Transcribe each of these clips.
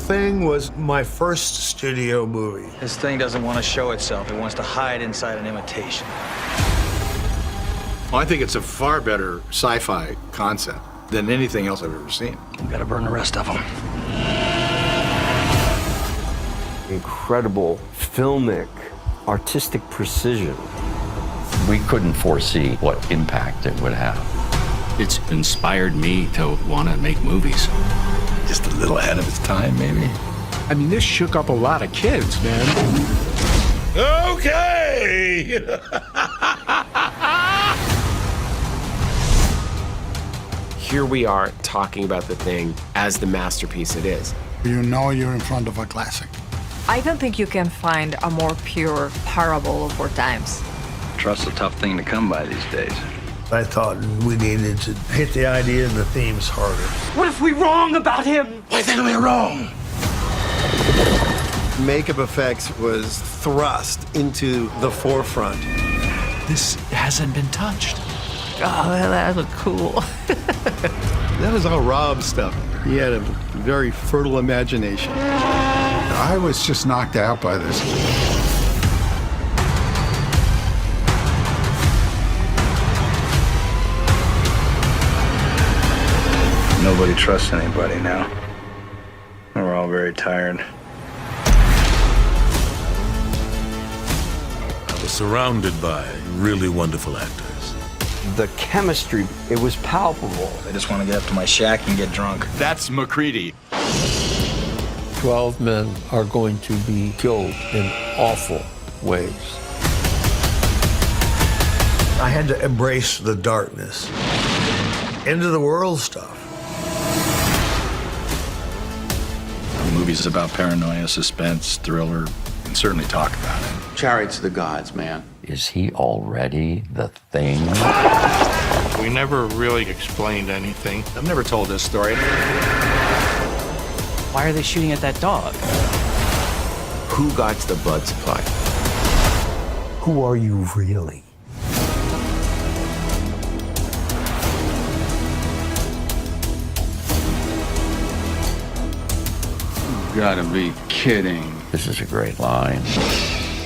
Thing was my first studio movie. This thing doesn't want to show itself. It wants to hide inside an imitation. Well, I think it's a far better sci-fi concept than anything else I've ever seen. You gotta burn the rest of them. Incredible filmic, artistic precision. We couldn't foresee what impact it would have. It's inspired me to want to make movies. Just a little ahead of its time, maybe. I mean, this shook up a lot of kids, man. Okay! Here we are talking about The Thing as the masterpiece it is. You know you're in front of a classic. I don't think you can find a more pure parable of our times. Trust's a tough thing to come by these days. I thought we needed to hit the idea and the themes harder. What if we're wrong about him? Why think we're wrong? Makeup effects was thrust into the forefront. This hasn't been touched. Oh, that looked cool. That was all Rob stuff. He had a very fertile imagination. I was just knocked out by this. Nobody trusts anybody now. We're all very tired. I was surrounded by really wonderful actors. The chemistry, it was palpable. I just want to get up to my shack and get drunk. That's MacReady. 12 men are going to be killed in awful ways. I had to embrace the darkness. End of the world stuff. The movie's about paranoia, suspense, thriller, and certainly talk about it. Chariots of the gods, man. Is he already The Thing? We never really explained anything. I've never told this story. Why are they shooting at that dog? Who got the blood supply? Who are you really? You gotta be kidding. This is a great line.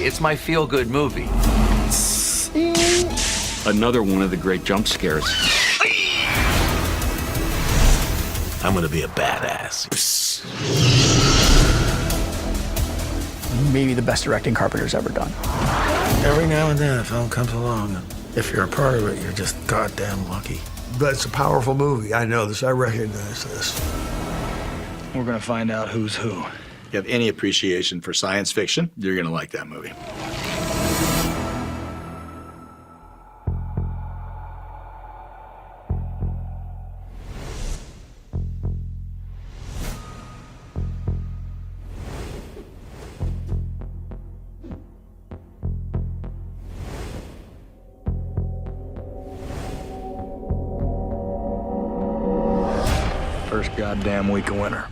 It's my feel-good movie. Another one of the great jump scares. I'm gonna be a badass. Maybe the best directing Carpenter's ever done. Every now and then a film comes along, and if you're a part of it, you're just goddamn lucky. But it's a powerful movie. I know this. I recognize this. We're gonna find out who's who. If you have any appreciation for science fiction, you're gonna like that movie. First goddamn week of winter.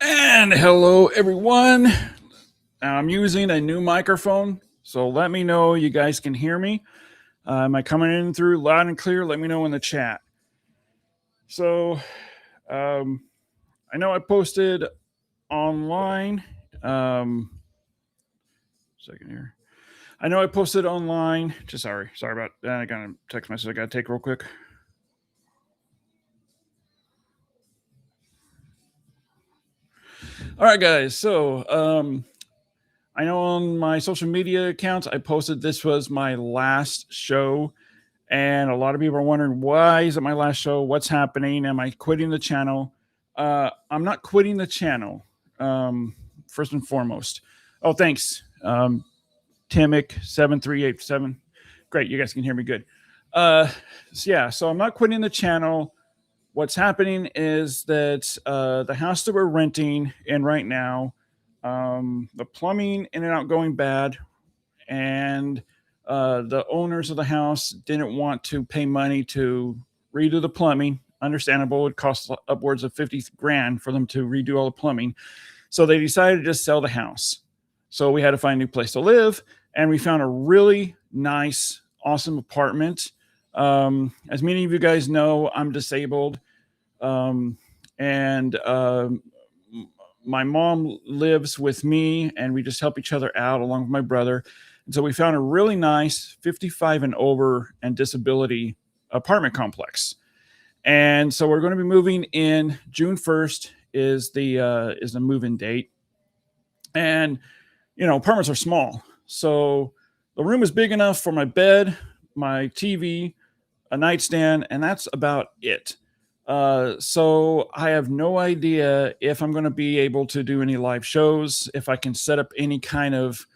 And hello, everyone. I'm using a new microphone, so let me know you guys can hear me. Am I coming in through loud and clear? Let me know in the chat. So, I know I posted online. Second here. I know I posted online. Just sorry about that. I got a text message I got to take real quick. All right, guys. So, I know on my social media accounts, I posted this was my last show. And a lot of people are wondering, why is it my last show? What's happening? Am I quitting the channel? I'm not quitting the channel, first and foremost. Oh, thanks. Timic7387. Great. You guys can hear me good. So I'm not quitting the channel. What's happening is that the house that we're renting in right now, the plumbing in and out going bad, and the owners of the house didn't want to pay money to redo the plumbing. Understandable, it would cost upwards of $50,000 for them to redo all the plumbing. So they decided to just sell the house. So we had to find a new place to live, and we found a really nice, awesome apartment. As many of you guys know, I'm disabled, and my mom lives with me, and we just help each other out along with my brother. And so we found a really nice 55 and over and disability apartment complex. And so we're going to be moving in June 1st is the move-in date. And, you know, apartments are small. So the room is big enough for my bed, my TV, a nightstand, and that's about it. So I have no idea if I'm going to be able to do any live shows, if I can set up any kind of,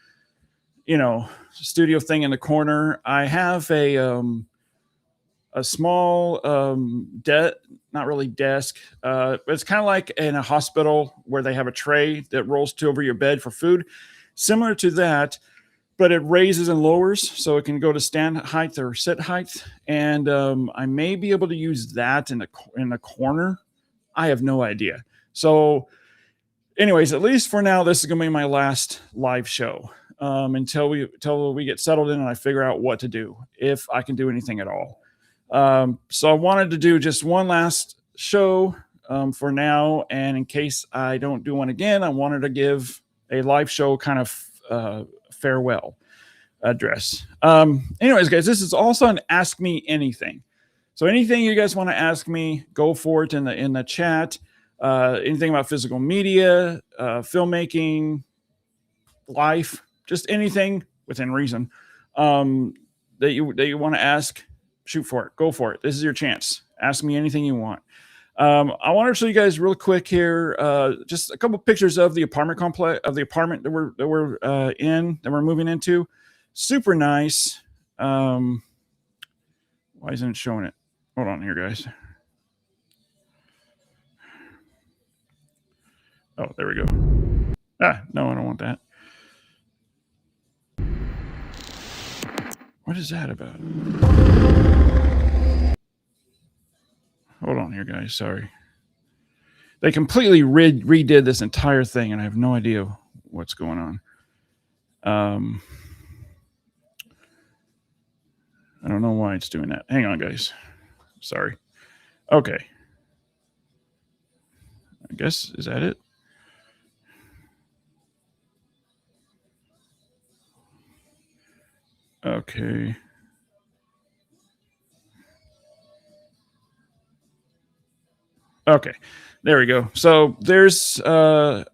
you know, studio thing in the corner. I have a small not really desk. It's kind of like in a hospital where they have a tray that rolls to over your bed for food, similar to that, but it raises and lowers, so it can go to stand height or sit height. And I may be able to use that in the corner. I have no idea. So anyways, at least for now, this is going to be my last live show until we get settled in and I figure out what to do, if I can do anything at all. So I wanted to do just one last show for now. And in case I don't do one again, I wanted to give a live show kind of farewell address. Anyways, guys, this is also an Ask Me Anything. So anything you guys want to ask me, go for it in the chat. Anything about physical media, filmmaking, life, just anything within reason that you want to ask. Shoot for it. Go for it. This is your chance. Ask me anything you want. I want to show you guys real quick here, just a couple pictures of the apartment complex, of the apartment that we're moving into. Super nice. Why isn't it showing it? Hold on here, guys. Oh, there we go. No, I don't want that. What is that about? Hold on here, guys. Sorry. They completely redid this entire thing, and I have no idea what's going on. I don't know why it's doing that. Hang on, guys. Sorry. Okay. I guess, is that it? Okay. Okay, there we go. So there's a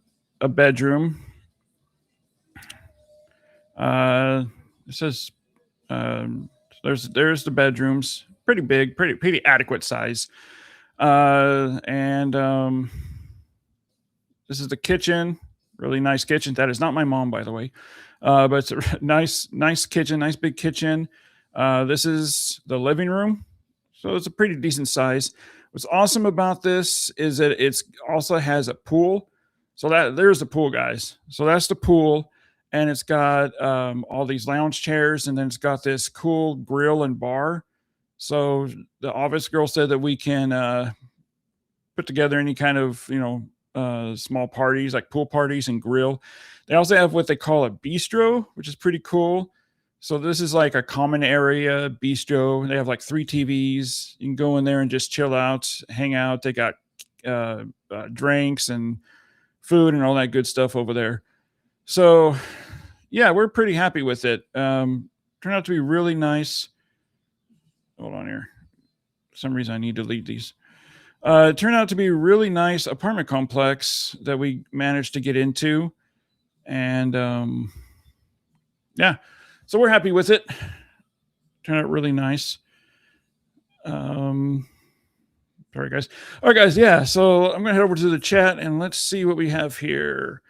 bedroom. It says there's the bedrooms. Pretty big, pretty adequate size. And this is the kitchen. Really nice kitchen. That is not my mom, by the way. But it's a nice kitchen, nice big kitchen. This is the living room. So it's a pretty decent size. What's awesome about this is that it's also has a pool. So there's the pool, guys. So that's the pool, and it's got all these lounge chairs, and then it's got this cool grill and bar. So the office girl said that we can put together any kind of small parties like pool parties and grill. They also have what they call a bistro, which is pretty cool. So this is like a common area bistro. They have like 3 TVs. You can go in there and just chill out, hang out. They got drinks and food and all that good stuff over there. So yeah, we're pretty happy with it. Turned out to be really nice. Hold on here. For some reason I need to delete these. It turned out to be a really nice apartment complex that we managed to get into. And yeah. So we're happy with it. Turned out really nice. Sorry, guys. All right, guys. Yeah. So I'm going to head over to the chat and let's see what we have here.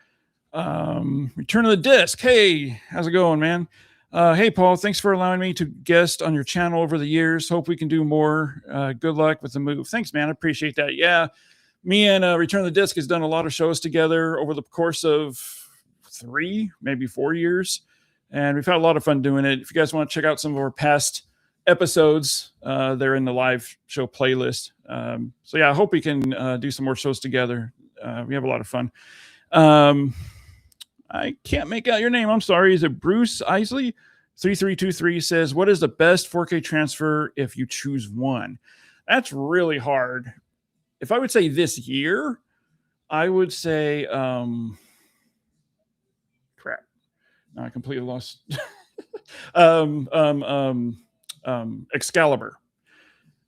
Return of the Disc. Hey, how's it going, man? Hey, Paul. Thanks for allowing me to guest on your channel over the years. Hope we can do more. Good luck with the move. Thanks, man. I appreciate that. Yeah. Me and Return of the Disc has done a lot of shows together over the course of 3, maybe 4 years. And we've had a lot of fun doing it. If you guys want to check out some of our past episodes, they're in the live show playlist. So yeah, I hope we can do some more shows together. We have a lot of fun. I can't make out your name. I'm sorry. Is it Bruce Isley? 3323 says, what is the best 4K transfer if you choose one? That's really hard. If I would say this year, I would say, crap. No, I completely lost. Excalibur.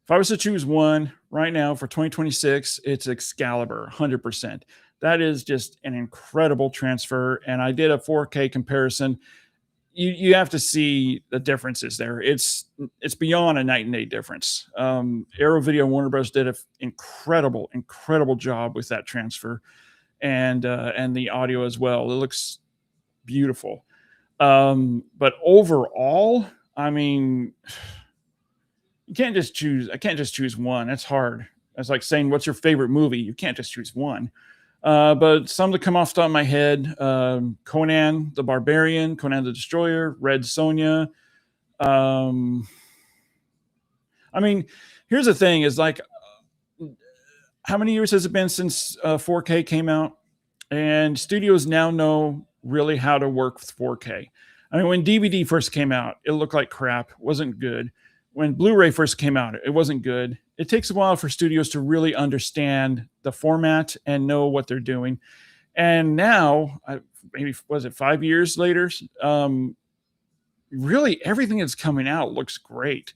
If I was to choose one right now for 2026, it's Excalibur, 100%. That is just an incredible transfer. And I did a 4K comparison. You have to see the differences there. It's beyond a night and day difference. Arrow Video and Warner Bros. Did an incredible job with that transfer, and the audio as well. It looks beautiful. But overall, I mean, you can't just choose. I can't just choose one. That's hard. That's like saying, what's your favorite movie? You can't just choose one. But some that come off the top of my head, Conan the Barbarian, Conan the Destroyer, Red Sonja. I mean, here's the thing is like, how many years has it been since 4K came out? And studios now know really how to work with 4K. I mean, when DVD first came out, it looked like crap, wasn't good. When Blu-ray first came out, it wasn't good. It takes a while for studios to really understand the format and know what they're doing. And now, maybe, was it 5 years later? Really, everything that's coming out looks great.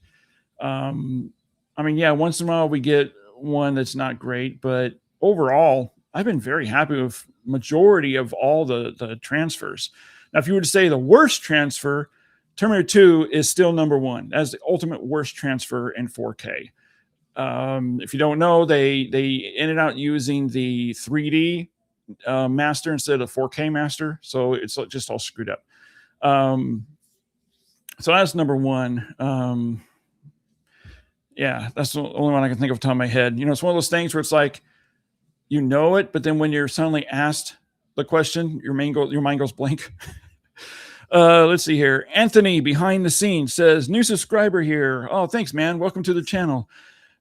I mean, yeah, once in a while we get one that's not great, but overall, I've been very happy with majority of all the transfers. Now, if you were to say the worst transfer, Terminator 2 is still number one. That's the ultimate worst transfer in 4K. If you don't know, they ended out using the 3D master instead of 4K master, so it's just all screwed up. So that's number one. Yeah, that's the only one I can think of off the top of my head. You know, it's one of those things where it's like, you know it, but then when you're suddenly asked the question, your mind goes blank. Let's see here. Anthony behind the scenes says, new subscriber here. Oh, thanks, man. Welcome to the channel.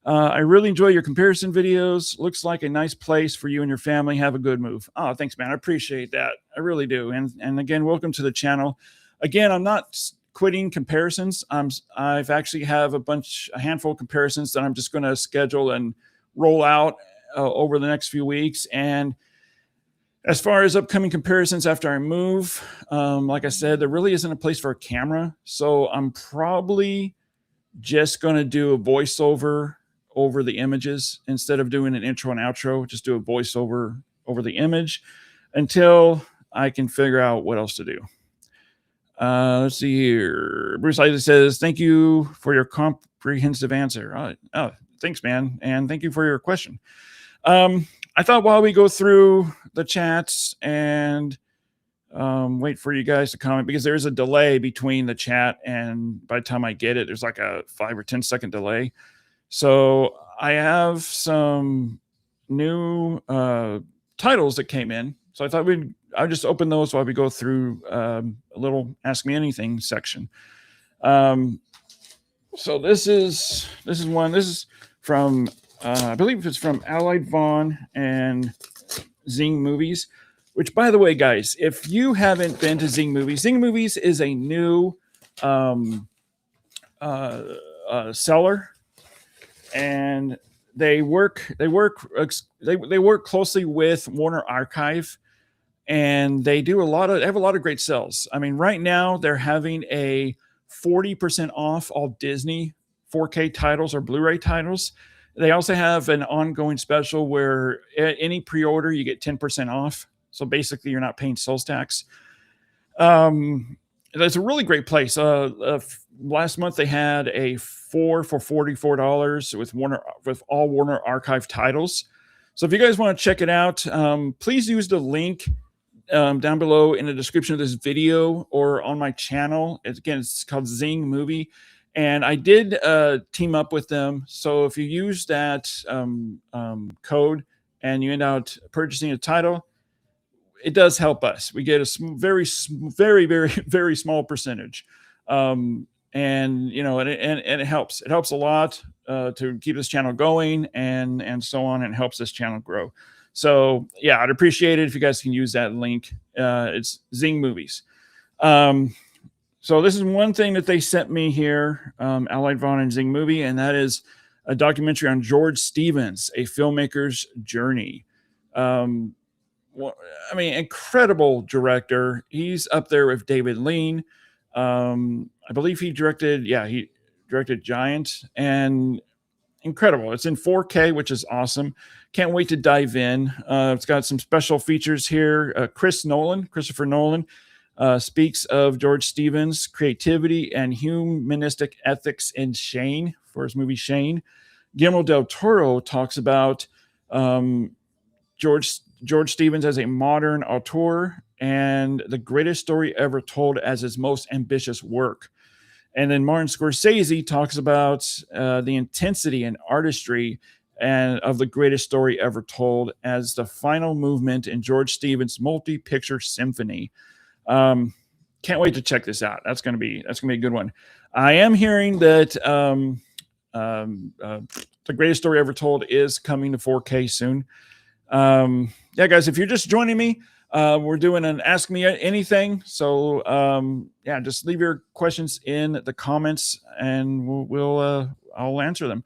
I really enjoy your comparison videos. Looks like a nice place for you and your family. Have a good move. Oh, thanks, man. I appreciate that. I really do. And again, welcome to the channel. Again, I'm not quitting comparisons. I've actually have a handful of comparisons that I'm just going to schedule and roll out over the next few weeks. And as far as upcoming comparisons after I move, like I said, there really isn't a place for a camera. So I'm probably just going to do a voiceover over the images instead of doing an intro and outro. Just do a voiceover over the image until I can figure out what else to do. Let's see here. Bruce Isley says, thank you for your comprehensive answer. Oh, thanks, man. And thank you for your question. I thought while we go through the chats and wait for you guys to comment, because there's a delay between the chat and by the time I get it, there's like a 5 or 10 second delay. So I have some new titles that came in. So I thought I'd just open those while we go through a little Ask Me Anything section. So this is one. This is from I believe it's from Allied Vaughn and Zing Movies. Which, by the way, guys, if you haven't been to Zing Movies is a new seller, and they work closely with Warner Archive. And they have a lot of great sales. I mean, right now they're having a 40% off all Disney 4K titles or Blu-ray titles. They also have an ongoing special where any pre-order you get 10% off. So basically, you're not paying sales tax. It's a really great place. Last month they had a 4 for $44 with all Warner Archive titles. So if you guys want to check it out, please use the link down below in the description of this video or on my channel. It's called Zing Movie, and I did team up with them. So if you use that code and you end out purchasing a title, it does help us. We get a very, very, very, very small percentage, and you know, and it helps. It helps a lot to keep this channel going and so on, and helps this channel grow. So yeah, I'd appreciate it if you guys can use that link. It's Zing Movies. So this is one thing that they sent me here, Allied Vaughn and Zing Movie, and that is a documentary on George Stevens, a filmmaker's journey. Incredible director. He's up there with David Lean. I believe he directed Giant, and incredible. It's in 4K, which is awesome. Can't wait to dive in. It's got some special features here. Christopher Nolan, speaks of George Stevens' creativity and humanistic ethics in Shane, for his movie Shane. Guillermo del Toro talks about George Stevens as a modern auteur and the greatest story ever told as his most ambitious work. And then Martin Scorsese talks about the intensity and artistry and of the greatest story ever told as the final movement in George Stevens' multi-picture symphony. Can't wait to check this out. That's gonna be a good one. I am hearing that the greatest story ever told is coming to 4K soon. Yeah, guys, if you're just joining me, we're doing an Ask Me Anything. So just leave your questions in the comments, and I'll answer them.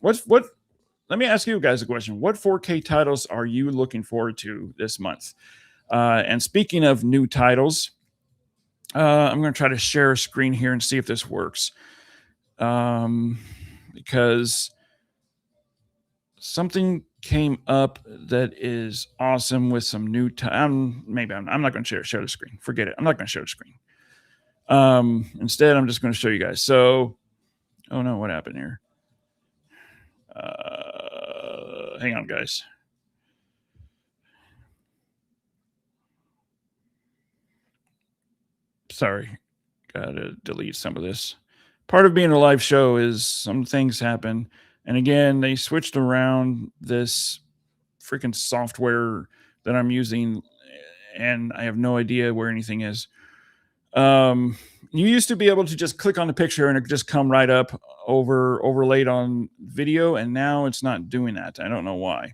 Let me ask you guys a question. What 4K titles are you looking forward to this month? And speaking of new titles, I'm going to try to share a screen here and see if this works. Because something came up that is awesome with some new time. I'm not going to share the screen. Forget it. I'm not going to share the screen. Instead, I'm just going to show you guys. So, oh no, what happened here? Hang on, guys. Sorry, gotta delete some of this. Part of being a live show is some things happen. And again, they switched around this freaking software that I'm using, and I have no idea where anything is. You used to be able to just click on the picture and it just come right up overlaid on video, and now it's not doing that. I don't know why.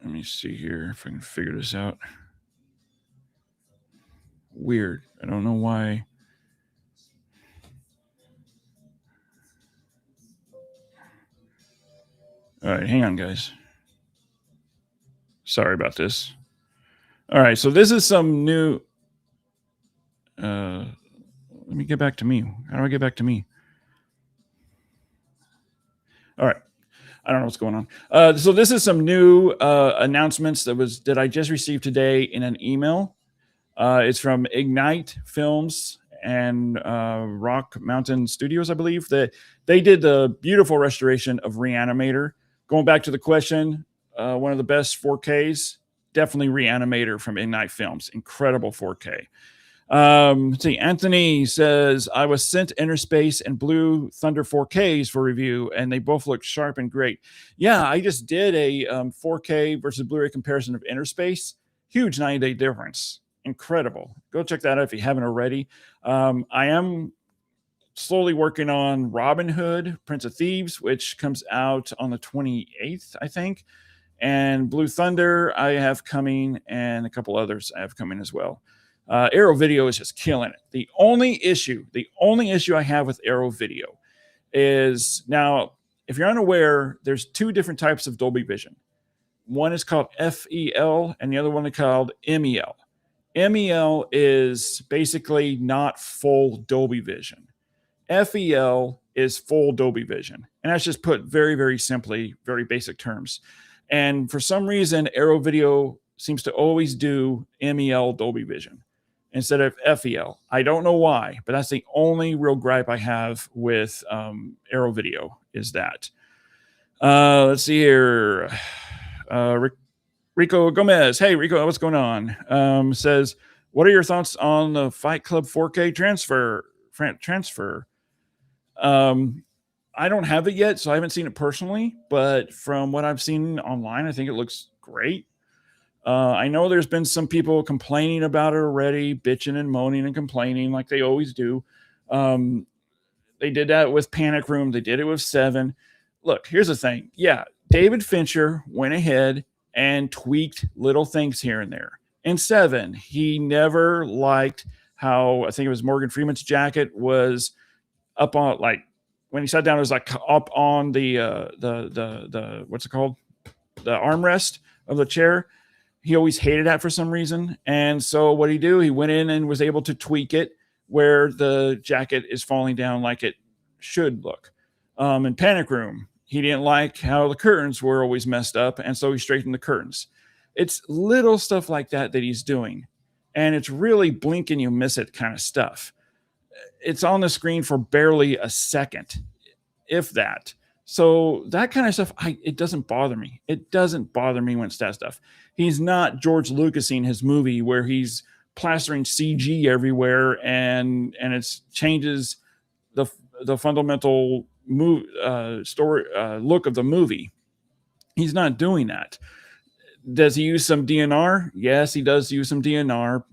Let me see here if I can figure this out. Weird. I don't know why. All right, hang on, guys. Sorry about this. All right, so this is some new. Let me get back to me. How do I get back to me? All right. I don't know what's going on. So this is some new announcements that I just received today in an email. It's from Ignite Films and Rock Mountain Studios, I believe. That they did the beautiful restoration of Reanimator. Going back to the question, one of the best 4Ks, definitely Reanimator from Ignite Films. Incredible 4K. Let's see. Anthony says, I was sent Interspace and Blue Thunder 4Ks for review, and they both look sharp and great. Yeah, I just did a 4K versus Blu-ray comparison of Interspace. Huge 90-day difference. Incredible. Go check that out if you haven't already. I am slowly working on Robin Hood, Prince of Thieves, which comes out on the 28th, I think. And Blue Thunder I have coming, and a couple others I have coming as well. Arrow Video is just killing it. The only issue I have with Arrow Video is, now, if you're unaware, there's two different types of Dolby Vision. One is called FEL, and the other one is called MEL. MEL is basically not full Dolby Vision. FEL is full Dolby Vision. And that's just put very, very simply, very basic terms. And for some reason, Arrow Video seems to always do MEL Dolby Vision instead of FEL. I don't know why, but that's the only real gripe I have with Arrow Video is that. Let's see here. Rico Gomez. Hey, Rico, what's going on? Says, what are your thoughts on the Fight Club 4K transfer? I don't have it yet, so I haven't seen it personally, but from what I've seen online, I think it looks great. I know there's been some people complaining about it already, bitching and moaning and complaining like they always do. They did that with Panic Room. They did it with Seven. Look, here's the thing. Yeah, David Fincher went ahead and tweaked little things here and there. In Seven, he never liked how, I think it was Morgan Freeman's jacket was up on, like, when he sat down, it was like up on the what's it called? The armrest of the chair. He always hated that for some reason. And so what he do? He went in and was able to tweak it where the jacket is falling down like it should look. In Panic Room, he didn't like how the curtains were always messed up, and so he straightened the curtains. It's little stuff like that he's doing, and it's really blink and you miss it kind of stuff. It's on the screen for barely a second, if that. So that kind of stuff, it doesn't bother me. It doesn't bother me when it's that stuff. He's not George Lucas in his movie where he's plastering CG everywhere and it changes the fundamental story look of the movie. He's not doing that. Does he use some DNR? Yes, he does use some DNR.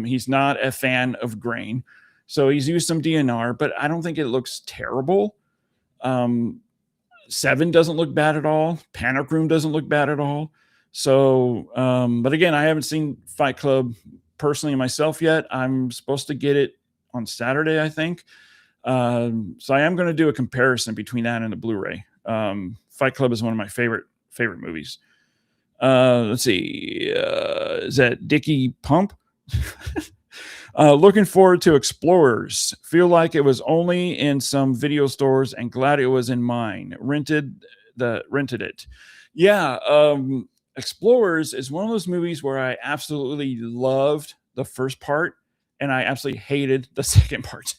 He's not a fan of grain, so he's used some DNR, but I don't think it looks terrible. Seven doesn't look bad at all. Panic Room doesn't look bad at all. So, but again, I haven't seen Fight Club personally myself yet. I'm supposed to get it on Saturday, I think. So I am going to do a comparison between that and the Blu-ray. Fight Club is one of my favorite movies. Let's see. Is that Dickie Pump? Looking forward to Explorers. Feel like it was only in some video stores and glad it was in mine. Rented it. Yeah. Explorers is one of those movies where I absolutely loved the first part and I absolutely hated the second part.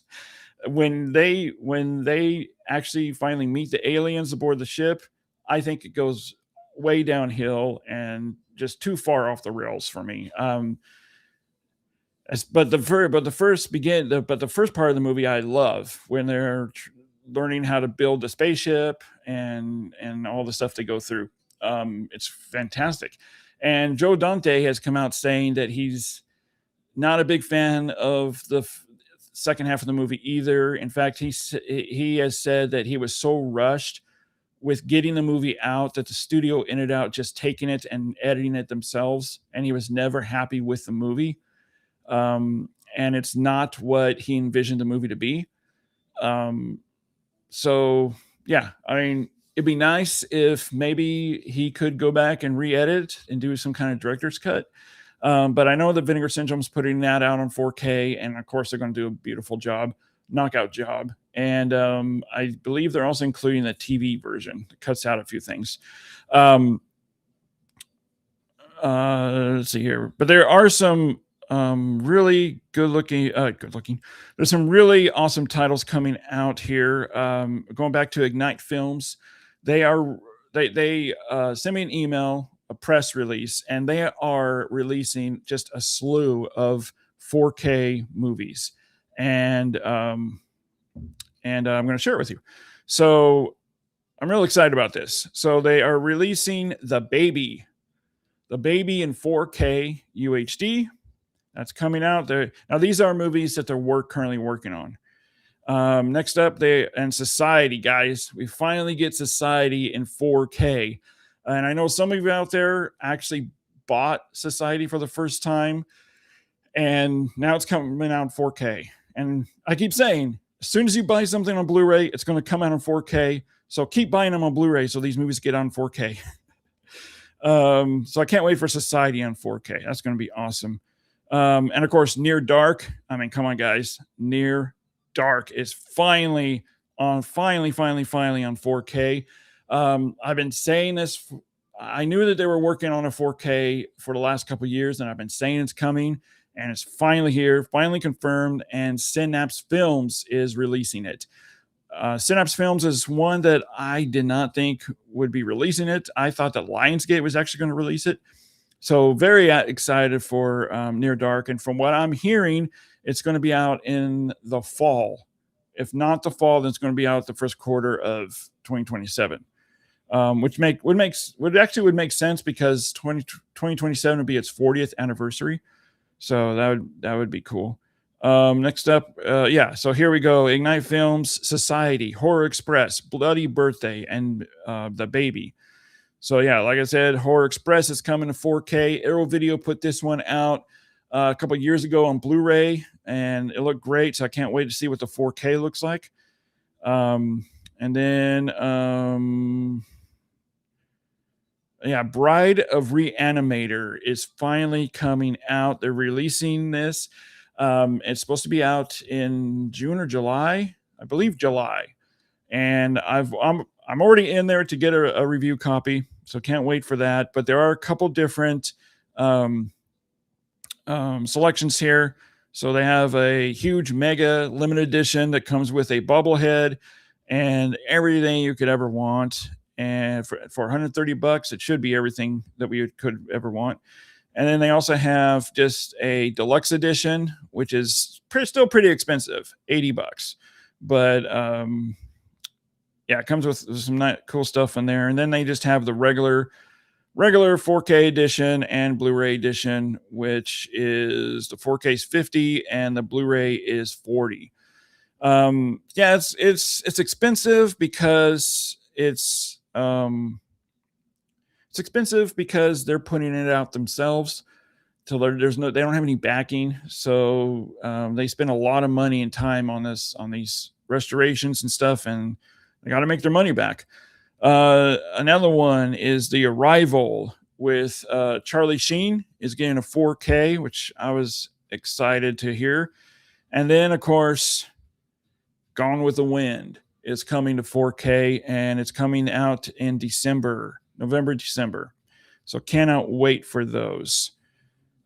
When they actually finally meet the aliens aboard the ship, I think it goes way downhill and just too far off the rails for me. But the first part of the movie I love, when they're learning how to build a spaceship and all the stuff they go through. It's fantastic. And Joe Dante has come out saying that he's not a big fan of the second half of the movie either. In fact, he has said that he was so rushed with getting the movie out that the studio ended up just taking it and editing it themselves, and he was never happy with the movie. And it's not what he envisioned the movie to be. So yeah, I mean, it'd be nice if maybe he could go back and re-edit and do some kind of director's cut. But I know that Vinegar Syndrome's putting that out on 4K, and of course they're going to do a beautiful job, knockout job. And I believe they're also including the TV version that cuts out a few things. Let's see here, but there are some really good looking. There's some really awesome titles coming out here. Going back to Ignite Films, they sent me an email, a press release, and they are releasing just a slew of 4K movies, and I'm going to share it with you. So I'm really excited about this. So they are releasing The Baby in 4K UHD. That's coming out there. Now, these are movies that they're currently working on. Next up, Society, guys. We finally get Society in 4K. And I know some of you out there actually bought Society for the first time, and now it's coming out in 4K. And I keep saying, as soon as you buy something on Blu-ray, it's going to come out in 4K. So keep buying them on Blu-ray so these movies get on 4K. So I can't wait for Society on 4K. That's going to be awesome. And of course, Near Dark. I mean, come on, guys. Near Dark is finally on 4K. I've been saying this. I knew that they were working on a 4K for the last couple of years, and I've been saying it's coming, and it's finally here, finally confirmed, and Synapse Films is releasing it. Synapse Films is one that I did not think would be releasing it. I thought that Lionsgate was actually going to release it. So very excited for Near Dark. And from what I'm hearing, it's going to be out in the fall. If not the fall, then it's going to be out the first quarter of 2027, which would make sense because 2027 would be its 40th anniversary. So that would be cool. Next up, so here we go. Ignite Films, Society, Horror Express, Bloody Birthday, and The Baby. So yeah, like I said, Horror Express is coming to 4K. Arrow Video put this one out a couple of years ago on Blu-ray, and it looked great. So I can't wait to see what the 4K looks like. And then, Bride of Reanimator is finally coming out. They're releasing this. It's supposed to be out in June or July, I believe July. And I'm already in there to get a review copy, so can't wait for that. But there are a couple different selections here. So they have a huge mega limited edition that comes with a bobblehead and everything you could ever want. And for $130, it should be everything that we could ever want. And then they also have just a deluxe edition, which is still pretty expensive, $80. But it comes with some cool stuff in there. And then they just have the regular 4K edition and Blu-ray edition, which is the 4K is $50 and the Blu-ray is $40. It's expensive because it's expensive because they're putting it out themselves. So they don't have any backing. So they spend a lot of money and time on these restorations and stuff, and they got to make their money back. Another one is The Arrival with Charlie Sheen is getting a 4K, which I was excited to hear. And then, of course, Gone with the Wind is coming to 4K, and it's coming out in November, December. So cannot wait for those.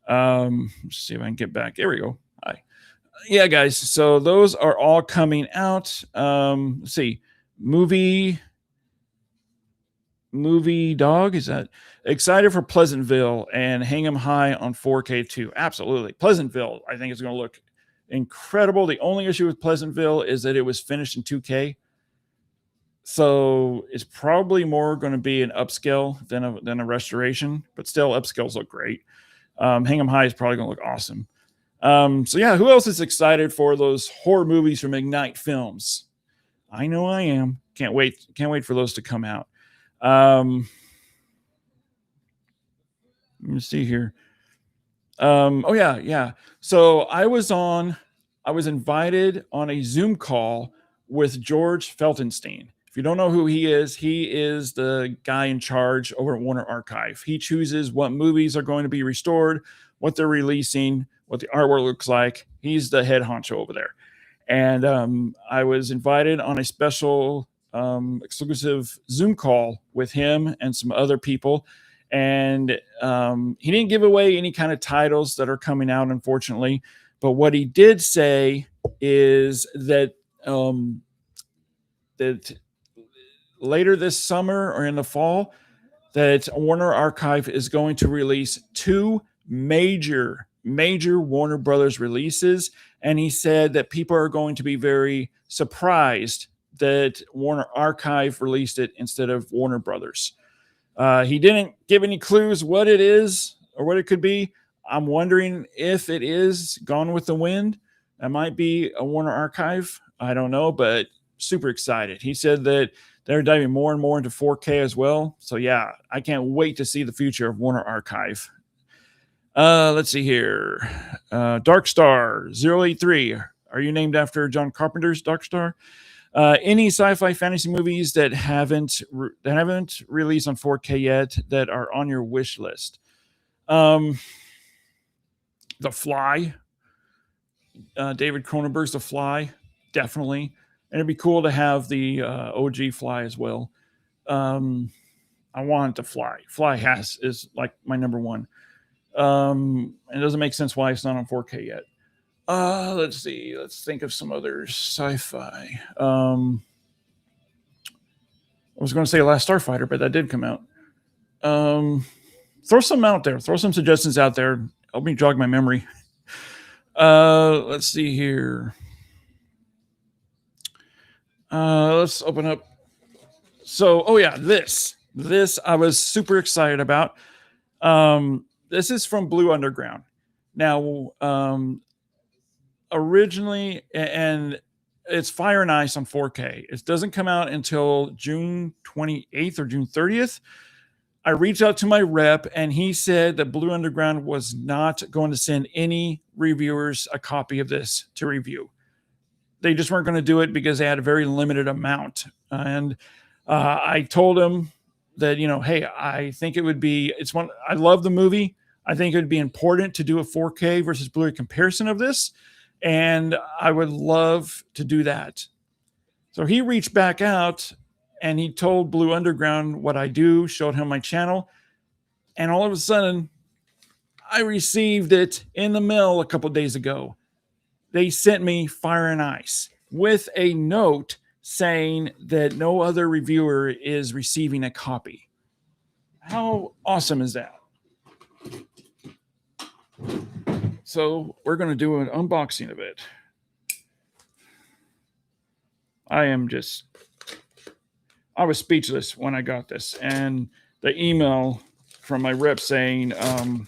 Let's see if I can get back. There we go. Hi. Yeah, guys. So those are all coming out. Let's see. Movie Dog, is that excited for Pleasantville and Hang 'em High on 4K too? Absolutely. Pleasantville, I think, is going to look incredible. The only issue with Pleasantville is that it was finished in 2K. So it's probably more going to be an upscale than a restoration, but still upscales look great. Hang 'em High is probably going to look awesome. Who else is excited for those horror movies from Ignite Films? I know I am. Can't wait for those to come out. Let me see here. So I was invited on a Zoom call with George Feltenstein. If you don't know who he is the guy in charge over at Warner Archive. He chooses what movies are going to be restored, what they're releasing, what the artwork looks like. He's the head honcho over there. And I was invited on a special exclusive Zoom call with him and some other people. And he didn't give away any kind of titles that are coming out, unfortunately. But what he did say is that that later this summer or in the fall, that Warner Archive is going to release 2 major Warner Brothers releases. And he said that people are going to be very surprised that Warner Archive released it instead of Warner Brothers. He didn't give any clues what it is or what it could be. I'm wondering if it is Gone with the Wind. That might be a Warner Archive. I don't know, but super excited. He said that they're diving more and more into 4K as well. So yeah, I can't wait to see the future of Warner Archive. Let's see here. Dark Star 083. Are you named after John Carpenter's Dark Star? Any sci-fi fantasy movies that haven't released on 4K yet that are on your wish list? The Fly. David Cronenberg's The Fly, definitely. And it'd be cool to have the OG Fly as well. I want The Fly. Fly is like my number one. It doesn't make sense why it's not on 4K yet. Let's see. Let's think of some other sci-fi. I was going to say Last Starfighter, but that did come out. Throw some out there. Throw some suggestions out there. Help me jog my memory. Let's see here. Let's open up. So, this I was super excited about. This is from Blue Underground. Now, originally, and it's Fire and Ice on 4K. It doesn't come out until June 28th or June 30th. I reached out to my rep, and he said that Blue Underground was not going to send any reviewers a copy of this to review. They just weren't going to do it because they had a very limited amount. And I told him that, hey, I think it would be, I love the movie. I think it would be important to do a 4K versus Blu-ray comparison of this. And I would love to do that. So he reached back out and he told Blue Underground what I do, showed him my channel. And all of a sudden, I received it in the mail a couple days ago. They sent me Fire and Ice with a note saying that no other reviewer is receiving a copy. How awesome is that? So we're going to do an unboxing of it. I was speechless when I got this. And the email from my rep saying that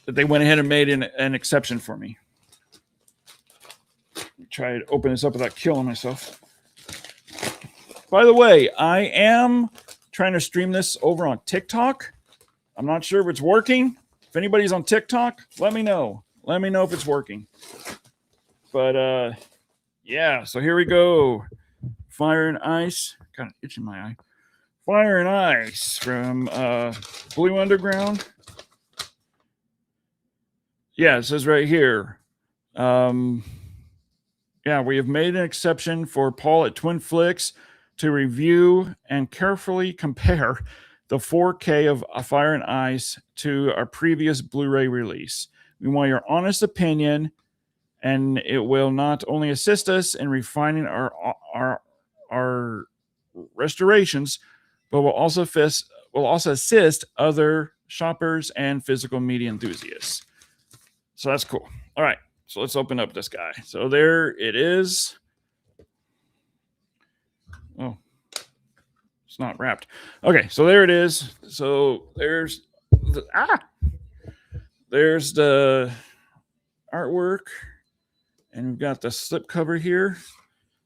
they went ahead and made an exception for me. Try to open this up without killing myself. By the way, I am trying to stream this over on TikTok. I'm not sure if it's working. If anybody's on TikTok, let me know. Let me know if it's working. But yeah, so here we go. Fire and Ice. Kind of itching my eye. Fire and Ice from Blue Underground. Yeah, it says right here. Yeah, we have made an exception for Paul at Twin Flicks to review and carefully compare the 4K of Fire and Ice to our previous Blu-ray release. We want your honest opinion, and it will not only assist us in refining our restorations, but will also assist other shoppers and physical media enthusiasts. So that's cool. All right. So let's open up this guy. So there it is. Oh, it's not wrapped. Okay, so there it is. So there's the artwork, and we've got the slip cover here.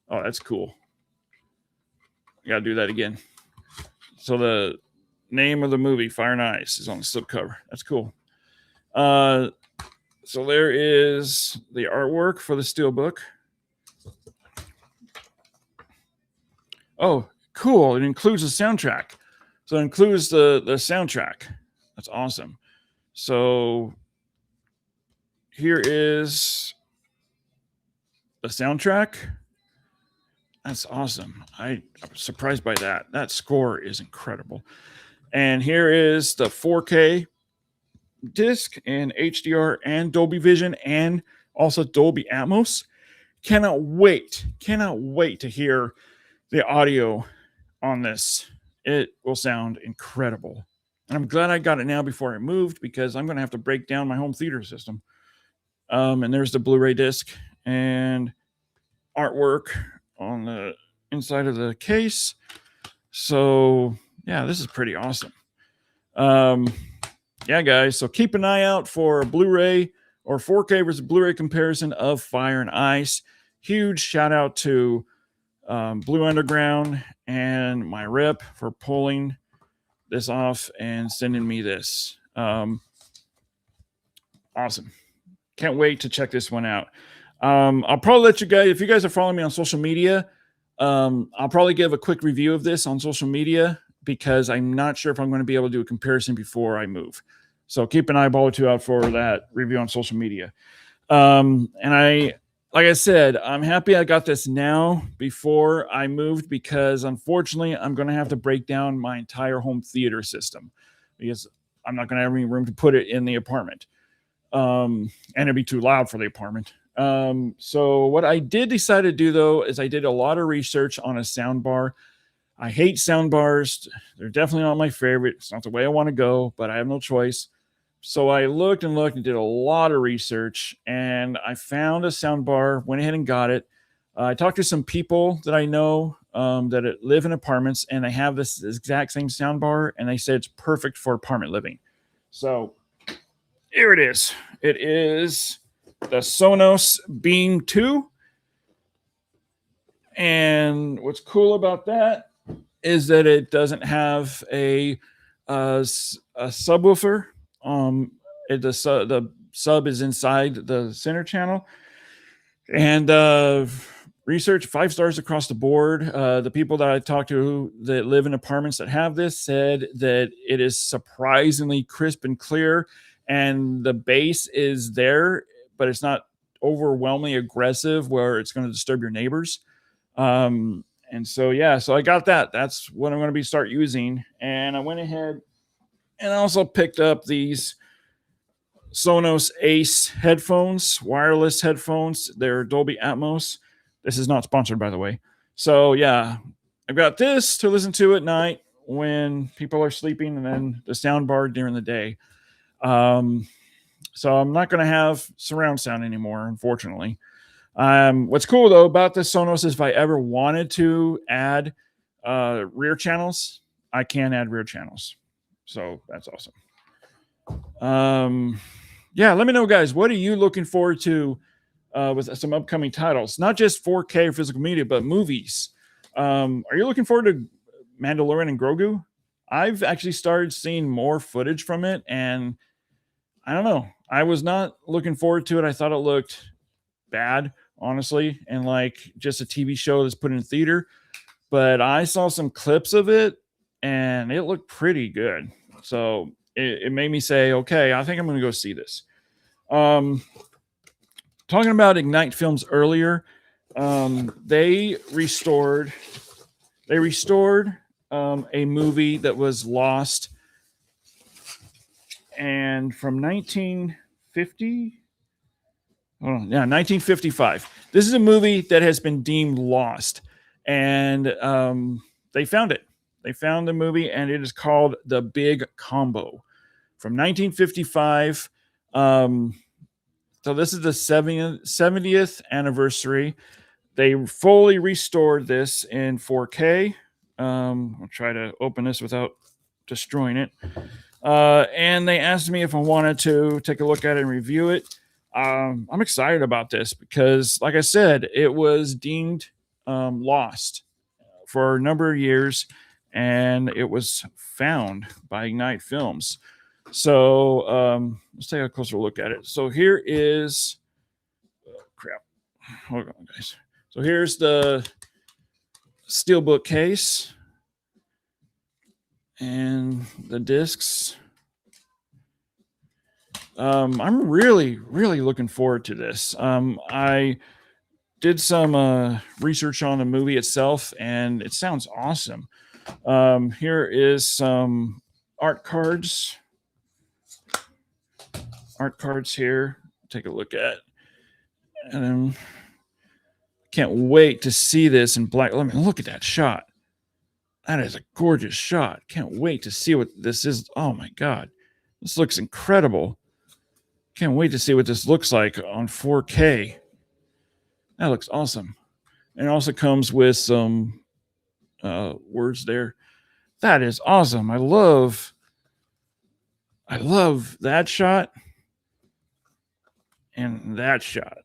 Oh, that's cool. I gotta do that again. So the name of the movie, Fire and Ice, is on the slip cover. That's cool. So there is the artwork for the steelbook. Oh, cool. It includes the soundtrack. So it includes the soundtrack. That's awesome. So here is the soundtrack. That's awesome. I'm surprised by that. That score is incredible. And here is the 4K disc in HDR and Dolby Vision and also Dolby Atmos. Cannot wait to hear the audio on this. It will sound incredible. And I'm glad I got it now before I moved, because I'm going to have to break down my home theater system. And there's the Blu-ray disc and artwork on the inside of the case. So yeah, this is pretty awesome. Yeah, guys, so keep an eye out for a Blu-ray or 4K versus Blu-ray comparison of Fire and Ice. Huge shout out to Blue Underground and my rep for pulling this off and sending me this. Awesome. Can't wait to check this one out. I'll probably let you guys, if you guys are following me on social media, I'll probably give a quick review of this on social media, because I'm not sure if I'm going to be able to do a comparison before I move. So keep an eyeball or two out for that review on social media. And like I said, I'm happy I got this now before I moved, because unfortunately I'm going to have to break down my entire home theater system, because I'm not going to have any room to put it in the apartment. And it'd be too loud for the apartment. So what I did decide to do, though, is I did a lot of research on a sound bar. I hate sound bars. They're definitely not my favorite. It's not the way I want to go, but I have no choice. So I looked and did a lot of research, and I found a sound bar, went ahead and got it. I talked to some people that I know that live in apartments, and they have this exact same sound bar, and they said it's perfect for apartment living. So here it is. It is the Sonos Beam 2. And what's cool about that is that it doesn't have a subwoofer. The sub is inside the center channel. And research 5 stars across the board. The people that I talked to that live in apartments that have this said that it is surprisingly crisp and clear, and the bass is there, but it's not overwhelmingly aggressive where it's going to disturb your neighbors. And so I got that. That's what I'm going to be start using. And I went ahead and also picked up these Sonos Ace headphones, wireless headphones. They're Dolby Atmos. This is not sponsored, by the way. So yeah, I've got this to listen to at night when people are sleeping, and then the sound bar during the day. So I'm not going to have surround sound anymore, unfortunately. What's cool though about this Sonos is if I ever wanted to add rear channels, I can add rear channels. So that's awesome. Yeah, let me know, guys. What are you looking forward to with some upcoming titles? Not just 4K or physical media, but movies. Are you looking forward to Mandalorian and Grogu? I've actually started seeing more footage from it, and I don't know. I was not looking forward to it. I thought it looked bad, honestly, and like just a TV show that's put in theater. But I saw some clips of it, and it looked pretty good. So it made me say, okay, I think I'm going to go see this. Talking about Ignite Films earlier, they restored a movie that was lost, and from 1955. This is a movie that has been deemed lost, and they found it. They found the movie, and it is called The Big Combo from 1955. So this is the 70th anniversary. They fully restored this in 4K. I'll try to open this without destroying it. And they asked me if I wanted to take a look at it and review it. I'm excited about this because, like I said, it was deemed lost for a number of years, and it was found by Ignite Films. So let's take a closer look at it. So here is, hold on, guys. So here's the steelbook case and the discs. I'm really looking forward to this. I did some research on the movie itself, and it sounds awesome. Here is some art cards. Art cards here. Take a look at. And can't wait to see this in black. Let me look at that shot. That is a gorgeous shot. Can't wait to see what this is. Oh my God. This looks incredible. Can't wait to see what this looks like on 4K. That looks awesome. And it also comes with some words there. That is awesome. I love that shot and that shot.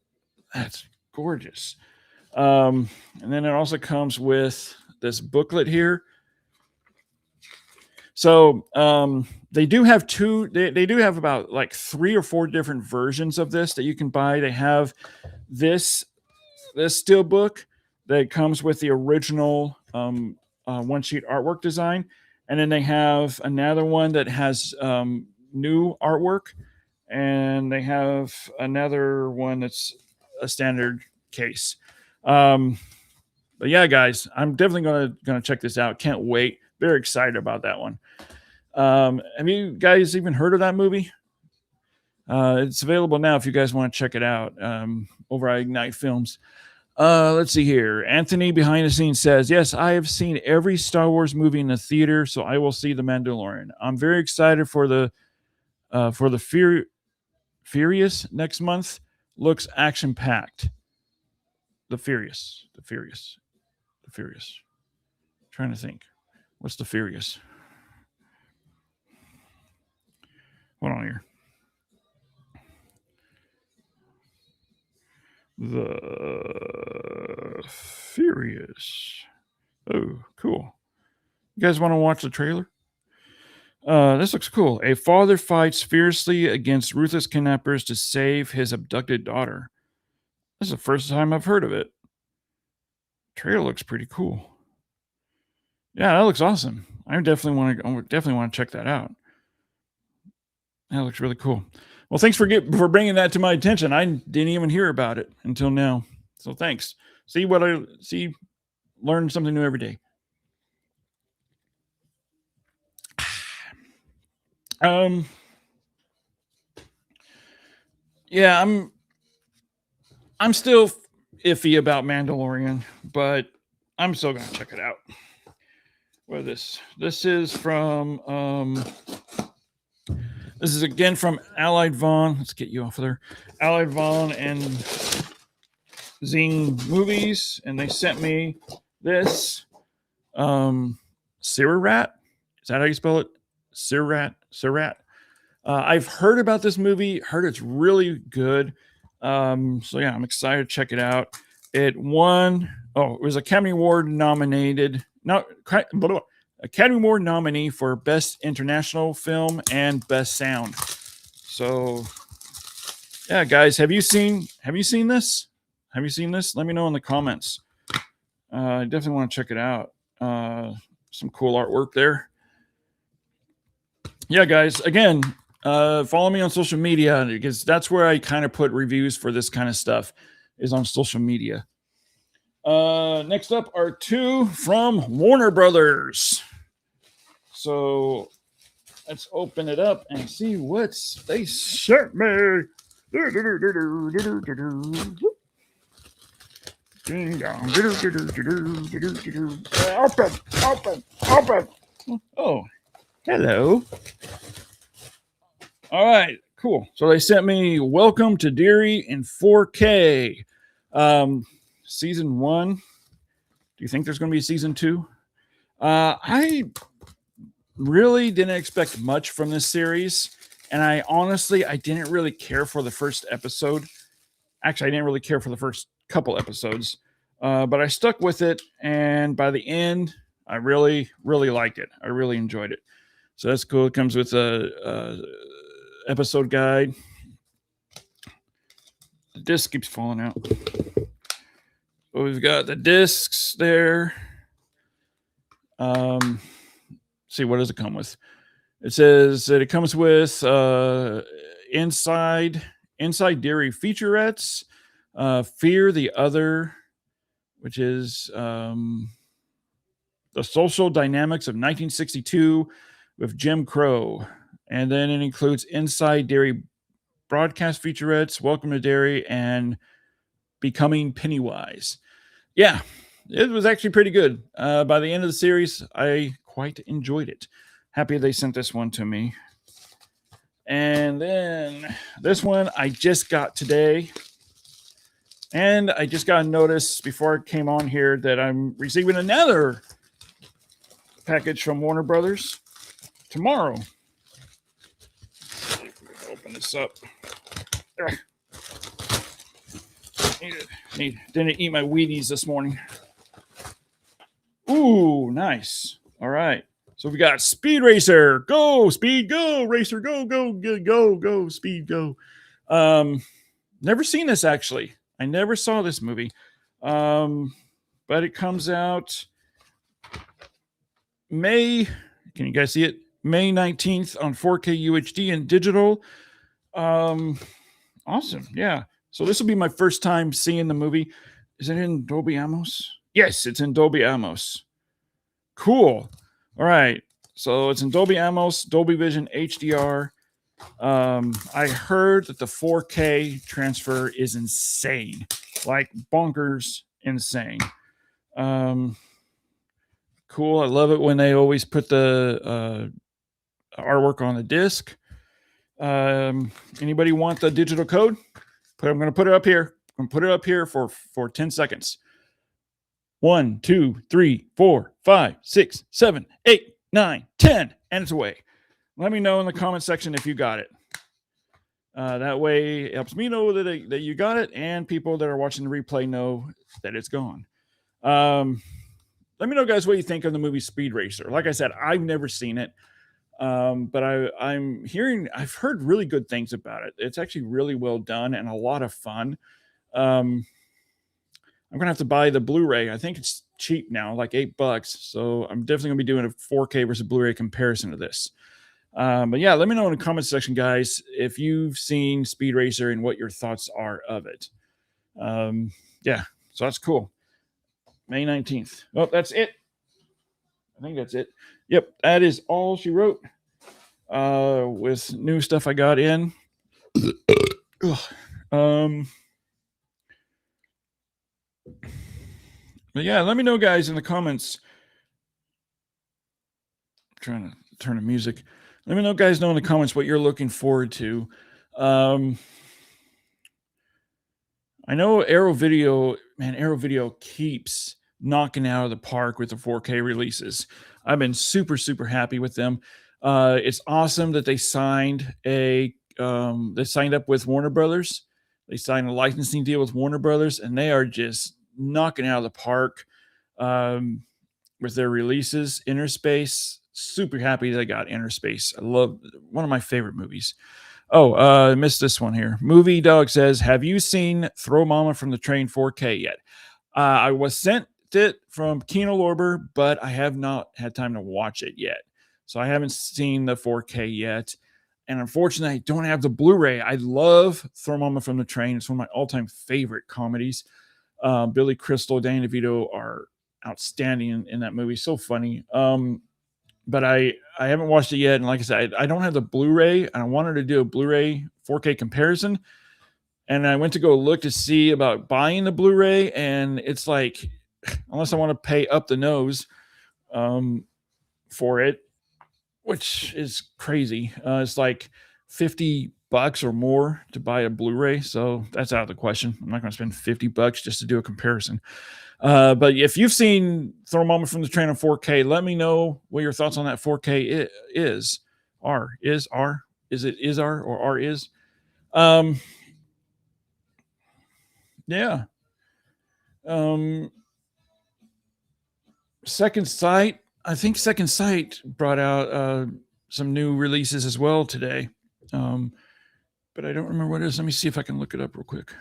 That's gorgeous. And then it also comes with this booklet here. So they do have they do have about like 3 or 4 different versions of this that you can buy. They have this steelbook that comes with the original one sheet artwork design, and then they have another one that has new artwork, and they have another one that's a standard case. But yeah, guys, I'm definitely gonna check this out. Can't wait. Very excited about that one. Have you guys even heard of that movie? It's available now if you guys want to check it out over at Ignite Films. Let's see here. Anthony behind the scenes says, yes, I have seen every Star Wars movie in the theater, so I will see The Mandalorian. I'm very excited for the Furious next month. Looks action-packed. The Furious. Trying to think. What's the Furious? Hold on here. The Furious. Oh, cool. You guys want to watch the trailer? This looks cool. A father fights fiercely against ruthless kidnappers to save his abducted daughter. This is the first time I've heard of it. Trailer looks pretty cool. Yeah, that looks awesome. I definitely want to check that out. That looks really cool. Well, thanks for bringing that to my attention. I didn't even hear about it until now. So thanks. Learn something new every day. Yeah, I'm still iffy about Mandalorian, but I'm still gonna check it out. What is this? This is from this is again from Allied Vaughn. Let's get you off of there. Allied Vaughn and Zing Movies, and they sent me this Sirat. Is that how you spell it? Sirat. I've heard about this movie. Heard it's really good. So yeah, I'm excited to check it out. It won. Oh, it was Academy Award nominated. Academy Award nominee for Best International Film and Best Sound. So yeah, guys, have you seen this? Have you seen this? Let me know in the comments. I definitely want to check it out. Some cool artwork there. Yeah, guys, again, follow me on social media because that's where I kind of put reviews for this kind of stuff is on social media. Next up are two from Warner Brothers. So let's open it up and see what they sent me. Ding dong. Open. Oh, hello. All right, cool. So they sent me Welcome to Derry in 4K. Season 1. Do you think there's going to be a season 2? I really didn't expect much from this series. And I didn't really care for the first episode. Actually, I didn't really care for the first couple episodes. But I stuck with it. And by the end, I really, really liked it. I really enjoyed it. So that's cool. It comes with a episode guide. The disc keeps falling out. So we've got the discs there. See, what does it come with? It says that it comes with Inside Derry featurettes, Fear the Other, which is the social dynamics of 1962 with Jim Crow. And then it includes Inside Derry broadcast featurettes, Welcome to Derry, and Becoming Pennywise. Yeah, it was actually pretty good. By the end of the series, I quite enjoyed it. Happy they sent this one to me. And then this one I just got today. And I just got a notice before I came on here that I'm receiving another package from Warner Brothers tomorrow. Open this up. Didn't eat my Wheaties this morning. Ooh, nice. All right. So we got Speed Racer. Go, Speed, go, Racer, go, Speed, go. Never seen this, actually. I never saw this movie. But it comes out May. Can you guys see it? May 19th on 4K UHD and digital. Awesome. Yeah. So this will be my first time seeing the movie. Is it in Dolby Atmos? Yes, it's in Dolby Atmos. Cool. All right. So it's in Dolby Atmos, Dolby Vision, HDR. I heard that the 4K transfer is insane. Like bonkers insane. Cool. I love it when they always put the artwork on the disc. Anybody want the digital code? I'm going to put it up here. I'm going to put it up here for 10 seconds. 1, 2, 3, 4, 5, 6, 7, 8, 9, 10. And it's away. Let me know in the comment section if you got it. That way it helps me know that you got it, and people that are watching the replay know that it's gone. Let me know, guys, what you think of the movie Speed Racer. Like I said, I've never seen it. But I've heard really good things about it. It's actually really well done and a lot of fun. I'm gonna have to buy the Blu-ray. I think it's cheap now, like $8. So I'm definitely gonna be doing a 4K versus Blu-ray comparison of this. But yeah, let me know in the comment section, guys, if you've seen Speed Racer and what your thoughts are of it. Yeah, so that's cool. May 19th. Oh, that's it. I think that's it. Yep, that is all she wrote. With new stuff I got in. But yeah, let me know, guys, in the comments. I'm trying to turn the music. Let me know, guys, in the comments what you're looking forward to. I know Arrow Video keeps knocking out of the park with the 4K releases. I've been super, super happy with them. It's awesome that they signed up with Warner Brothers. They signed a licensing deal with Warner Brothers, and they are just knocking out of the park with their releases. Innerspace, super happy they got Innerspace. I love, one of my favorite movies. Oh, I missed this one here. Movie Dog says, have you seen Throw Mama from the Train 4K yet? I was sent it from Kino Lorber, but I have not had time to watch it yet. So I haven't seen the 4K yet. And unfortunately, I don't have the Blu-ray. I love Throw Mama from the Train. It's one of my all-time favorite comedies. Billy Crystal, Danny DeVito are outstanding in that movie. So funny. But I haven't watched it yet. And like I said, I don't have the Blu-ray. I wanted to do a Blu-ray 4K comparison. And I went to go look to see about buying the Blu-ray. And it's like, unless I want to pay up the nose for it, which is crazy. It's like $50 or more to buy a Blu-ray. So that's out of the question. I'm not going to spend $50 just to do a comparison. But if you've seen Throw Mama from the Train on 4K, let me know what your thoughts on that 4K is. Yeah. Second Sight. I think Second Sight brought out some new releases as well today. But I don't remember what it is. Let me see if I can look it up real quick.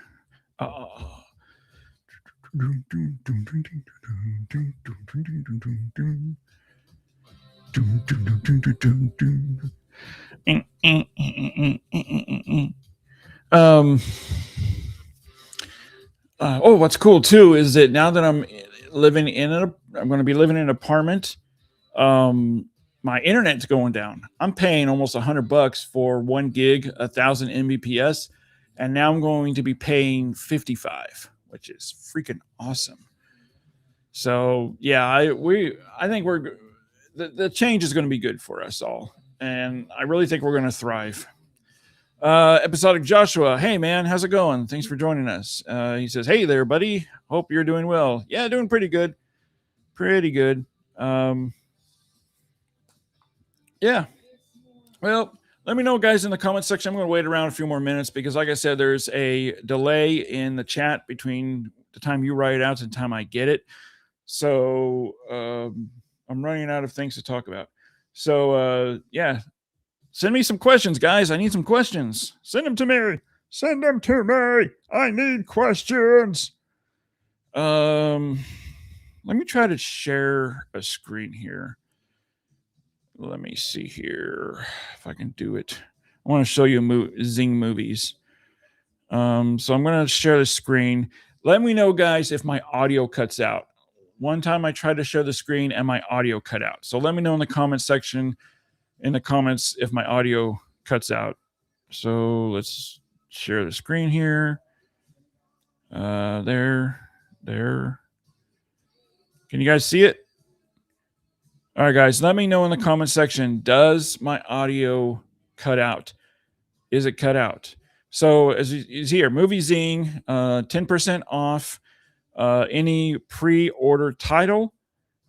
What's cool too is that now that I'm going to be living in an apartment. My internet's going down. I'm paying almost $100 for 1 gig, 1,000 Mbps, and now I'm going to be paying 55, which is freaking awesome. So yeah, I think the change is going to be good for us all, and I really think we're going to thrive. Episodic Joshua, hey man, how's it going? Thanks for joining us. He says, hey there, buddy. Hope you're doing well. Yeah, doing pretty good. Pretty good. Yeah. Well, let me know, guys, in the comment section. I'm going to wait around a few more minutes because, like I said, there's a delay in the chat between the time you write it out and the time I get it. So I'm running out of things to talk about. So, yeah. Send me some questions, guys. I need some questions. Send them to me. Send them to me. I need questions. Let me try to share a screen here. Let me see here if I can do it. I want to show you Zing movies. So I'm going to share the screen. Let me know, guys, if my audio cuts out. One time I tried to share the screen and my audio cut out. So let me know in the comment section, in the comments, if my audio cuts out. So let's share the screen here. There. Can you guys see it? All right, guys, let me know in the comment section. Does my audio cut out? Is it cut out? So as you see here, Movie Zing, 10% off any pre-order title.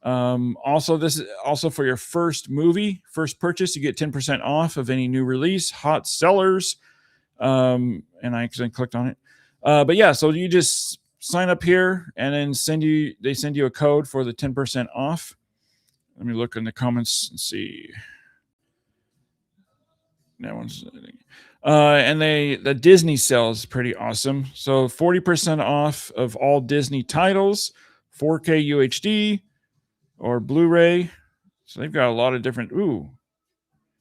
Also, this is also for your first purchase. You get 10% off of any new release, hot sellers. and I accidentally clicked on it. But yeah, so you just sign up here, and then they send you a code for the 10% off. Let me look in the comments and see. That one's, and the Disney sale is pretty awesome. So 40% off of all Disney titles, 4K UHD or Blu-ray. So they've got a lot of different. Ooh,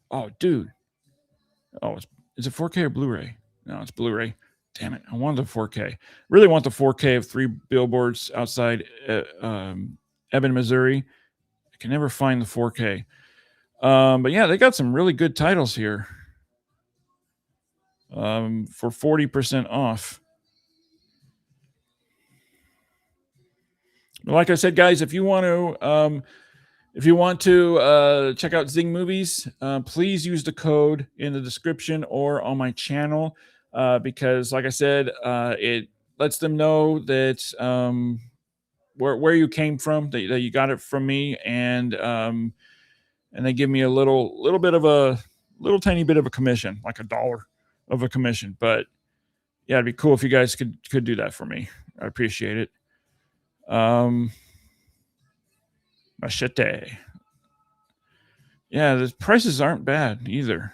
oh, dude. Oh, is it 4K or Blu-ray? No, it's Blu-ray. Damn it! I wanted the 4K. Really want the 4K of 3 Billboards Outside Ebbing, Missouri. I can never find the 4K. But yeah, they got some really good titles here. For 40% off. Like I said, guys, if you want to check out Zing Movies, please use the code in the description or on my channel, because, like I said, it lets them know that where you came from, that you got it from me, and they give me a little tiny bit of a commission, like $1 of a commission. But yeah, it'd be cool if you guys could do that for me. I appreciate it. Machete. Yeah, the prices aren't bad either.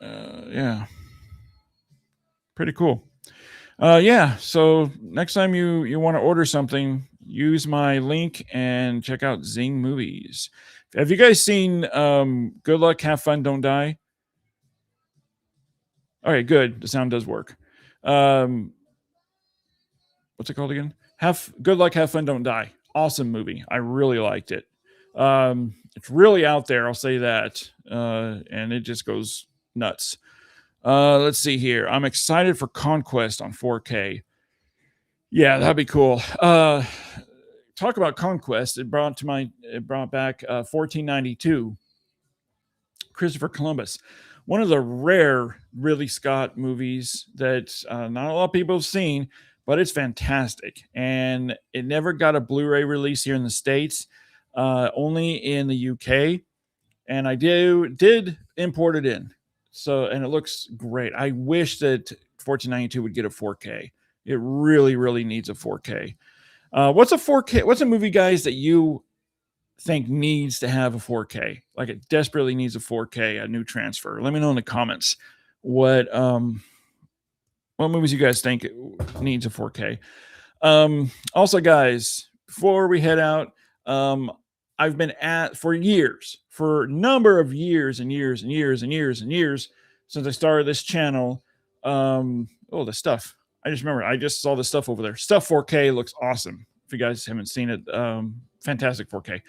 Yeah, pretty cool. Yeah, so next time you want to order something, use my link and check out Zing Movies. Have you guys seen Good Luck, Have Fun, Don't Die? Okay, good. The sound does work. What's it called again? Good Luck, Have Fun, Don't Die. Awesome movie. I really liked it. It's really out there, I'll say that. And it just goes nuts. Let's see here. I'm excited for Conquest on 4K. Yeah, that'd be cool. Talk about Conquest. It brought back 1492. Christopher Columbus. One of the rare Ridley Scott movies that not a lot of people have seen, but it's fantastic. And it never got a Blu-ray release here in the States, only in the UK. And I did import it in. So, and it looks great. I wish that 1492 would get a 4K. It really, really needs a 4K. What's a 4K? What's a movie, guys, that you think needs to have a 4K? Like it desperately needs a 4K, a new transfer. Let me know in the comments what movies you guys think needs a 4K. Also, guys, before we head out, I've been for a number of years and years since I started this channel. The stuff. I just saw the stuff over there. Stuff 4K looks awesome. If you guys haven't seen it, fantastic 4K.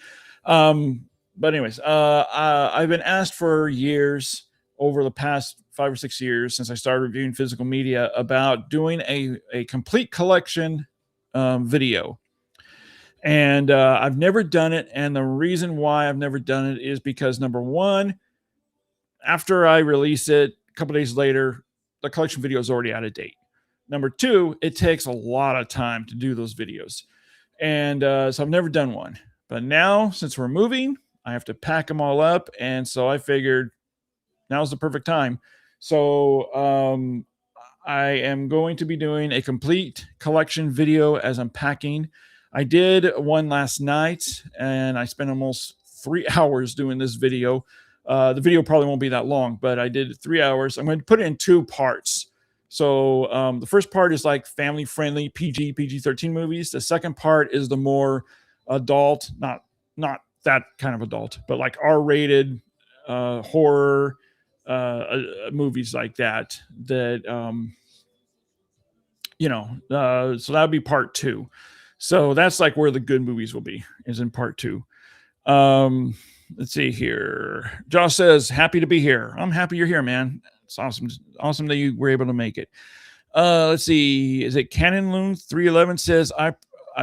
But anyways, I've been asked for years, over the past 5 or 6 years since I started reviewing physical media, about doing a complete collection video. And I've never done it. And the reason why I've never done it is because, number one, after I release it, a couple days later, the collection video is already out of date. Number two, it takes a lot of time to do those videos. And so I've never done one. But now, since we're moving, I have to pack them all up. And so I figured now's the perfect time. So I am going to be doing a complete collection video as I'm packing. I did one last night, and I spent almost 3 hours doing this video. The video probably won't be that long, but I did 3 hours. I'm going to put it in 2 parts. So the first part is like family-friendly PG-13 movies. The second part is the more adult, not that kind of adult, but like R-rated horror movies like that. So that would be part 2. So that's like where the good movies will be, is in part 2. Let's see here. Josh says, happy to be here. I'm happy you're here, man. It's awesome. Awesome that you were able to make it. Let's see. Is it Canon Loon 311 says, I've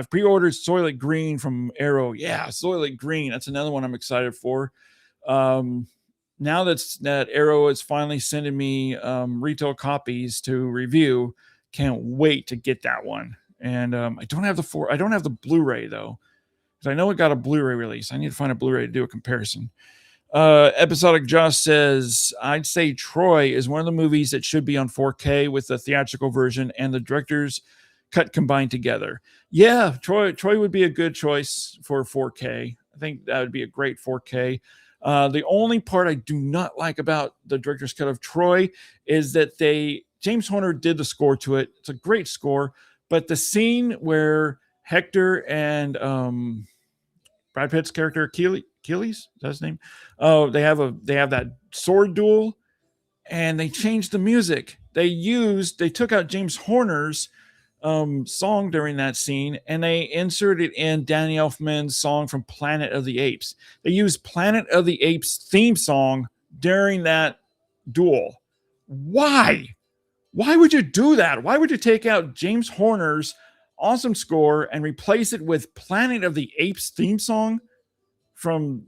pre-ordered Soylent Green from Arrow. Yeah, Soylent Green. That's another one I'm excited for. Now that Arrow is finally sending me retail copies to review, can't wait to get that one. And I don't have the Blu-ray though, because I know it got a Blu-ray release. I need to find a Blu-ray to do a comparison. Episodic Josh says, I'd say Troy is one of the movies that should be on 4K with the theatrical version and the director's cut combined together. Yeah, Troy would be a good choice for 4K. I think that would be a great 4K. The only part I do not like about the director's cut of Troy is that James Horner did the score to it. It's a great score, but the scene where Hector and Brad Pitt's character Achilles, is that his name? Oh, they have that sword duel, and they changed the music. They took out James Horner's song during that scene, and they inserted in Danny Elfman's song from Planet of the Apes. They used Planet of the Apes theme song during that duel. Why would you do that? Why would you take out James Horner's awesome score and replace it with Planet of the Apes theme song from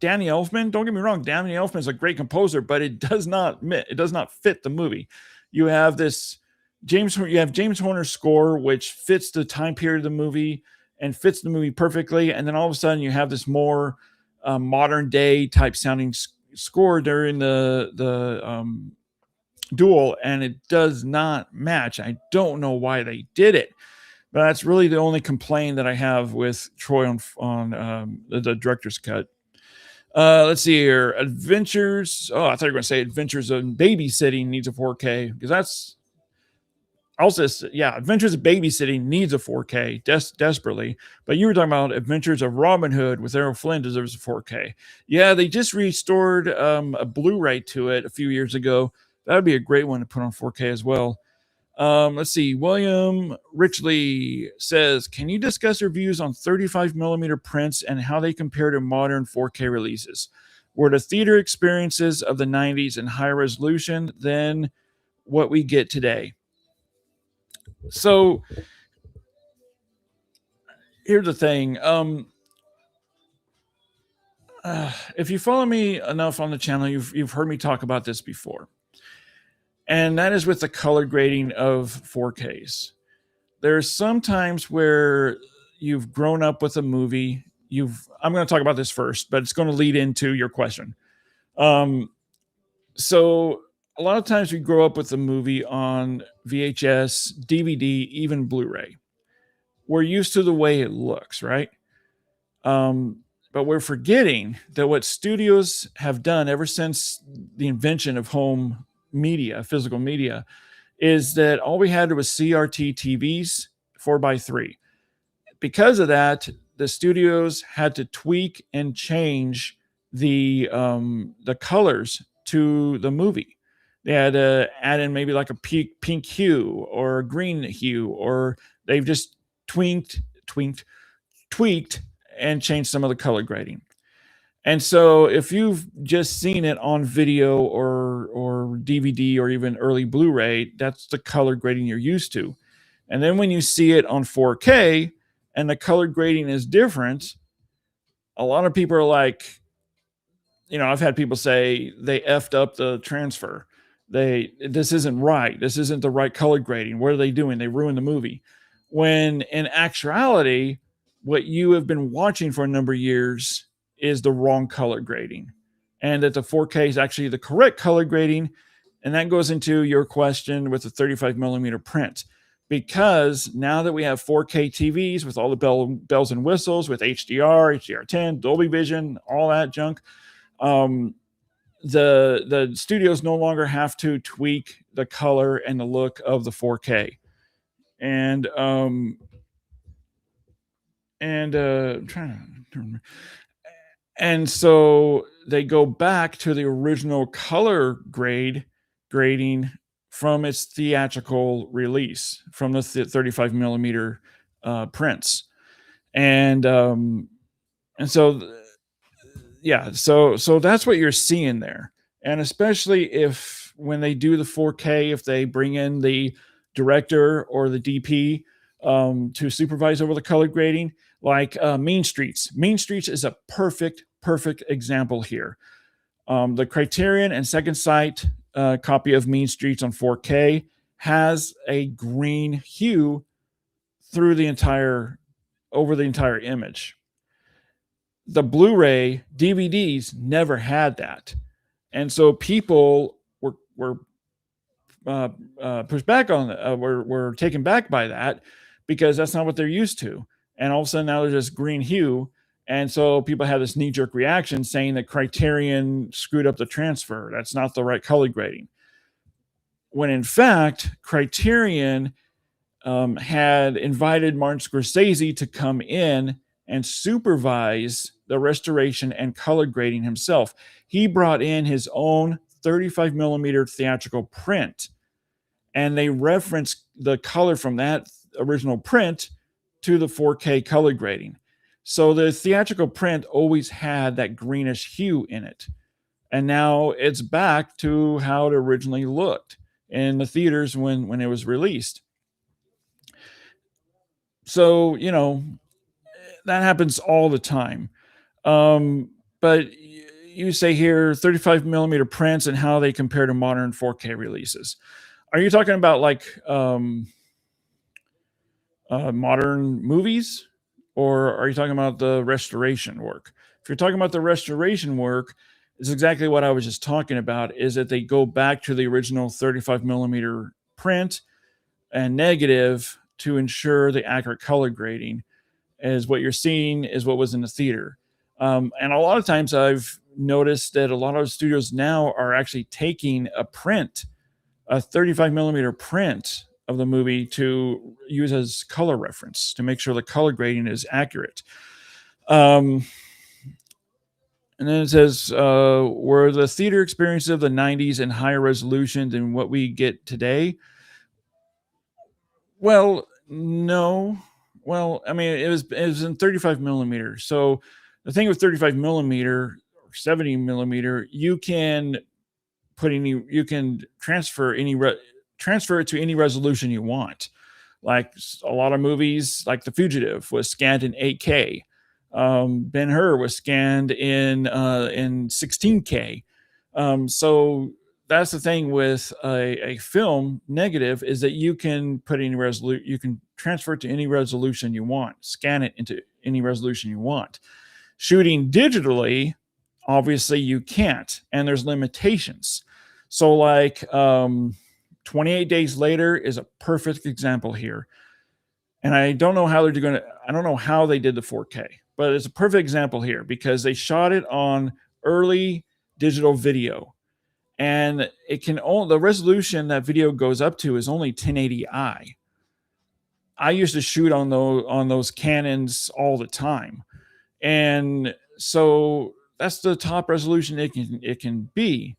Danny Elfman? Don't get me wrong, Danny Elfman is a great composer, but it does not fit the movie. You have James Horner's score, which fits the time period of the movie and fits the movie perfectly. And then all of a sudden you have this more modern day type sounding score during the duel, and it does not match. I don't know why they did it, but that's really the only complaint that I have with Troy on the director's cut. Let's see here. Adventures. Oh, I thought you were going to say Adventures in Babysitting needs a 4K, because that's also, yeah, Adventures of Babysitting needs a 4K desperately. But you were talking about Adventures of Robin Hood with Errol Flynn deserves a 4K. Yeah, they just restored a Blu-ray to it a few years ago. That would be a great one to put on 4K as well. Let's see. William Richley says, can you discuss your views on 35 millimeter prints and how they compare to modern 4K releases? Were the theater experiences of the 90s in high resolution than what we get today? So here's the thing. If you follow me enough on the channel, you've heard me talk about this before. And that is with the color grading of 4Ks. There's some times where you've grown up with a movie. I'm going to talk about this first, but it's going to lead into your question. So a lot of times we grow up with a movie on VHS, DVD, even Blu-ray. We're used to the way it looks, right? But we're forgetting that what studios have done ever since the invention of home media, physical media, is that all we had was CRT TVs, 4x3. Because of that, the studios had to tweak and change the colors to the movie. They had to add in maybe like a pink hue or a green hue, or they've just tweaked and changed some of the color grading. And so if you've just seen it on video or DVD or even early Blu-ray, that's the color grading you're used to. And then when you see it on 4K and the color grading is different, a lot of people are like, I've had people say they effed up the transfer. This isn't right. This isn't the right color grading. What are they doing? They ruined the movie. When in actuality, what you have been watching for a number of years is the wrong color grading, and that the 4K is actually the correct color grading. And that goes into your question with the 35 millimeter print, because now that we have 4K TVs with all the bells and whistles with HDR, HDR10, Dolby Vision, all that junk, the studios no longer have to tweak the color and the look of the 4K. And I'm trying to. And so they go back to the original color grading from its theatrical release, from the 35 millimeter prints. And so, yeah, so that's what you're seeing there. And especially when they do the 4K, if they bring in the director or the DP to supervise over the color grading, like Mean Streets. Mean Streets is a perfect example here. The Criterion and Second Sight copy of Mean Streets on 4K has a green hue over the entire image. the Blu-ray DVDs never had that, and so people were pushed back on were taken back by that because that's not what they're used to, and all of a sudden now they're just green hue, and so people have this knee-jerk reaction saying that Criterion screwed up the transfer. That's not the right color grading, when in fact Criterion had invited Martin Scorsese to come in and supervise the restoration and color grading himself. He brought in his own 35 millimeter theatrical print, and they referenced the color from that original print to the 4K color grading. So the theatrical print always had that greenish hue in it. And now it's back to how it originally looked in the theaters when it was released. So, you know, that happens all the time. But you say here 35 millimeter prints and how they compare to modern 4K releases. Are you talking about like modern movies, or are you talking about the restoration work? If you're talking about the restoration work, it's exactly what I was just talking about, is that they go back to the original 35 millimeter print and negative to ensure the accurate color grading, as what you're seeing is what was in the theater. And a lot of times I've noticed that a lot of studios now are actually taking a 35 millimeter print of the movie to use as color reference to make sure the color grading is accurate. And then it says, were the theater experiences of the 90s in higher resolution than what we get today? Well, no. Well, I mean, it was in 35 millimeter. So the thing with 35 millimeter or 70 millimeter, you can transfer it to any resolution you want. Like a lot of movies, like The Fugitive was scanned in 8K. Ben-Hur was scanned in 16K. So that's the thing with a film negative, is that you can put any you can transfer it to any resolution you want, scan it into any resolution you want. Shooting digitally, obviously you can't, and there's limitations. So like 28 Days Later is a perfect example here. And I don't know how I don't know how they did the 4K, but it's a perfect example here because they shot it on early digital video. And the resolution that video goes up to is only 1080i. I used to shoot on those Canons all the time. And so that's the top resolution it can be.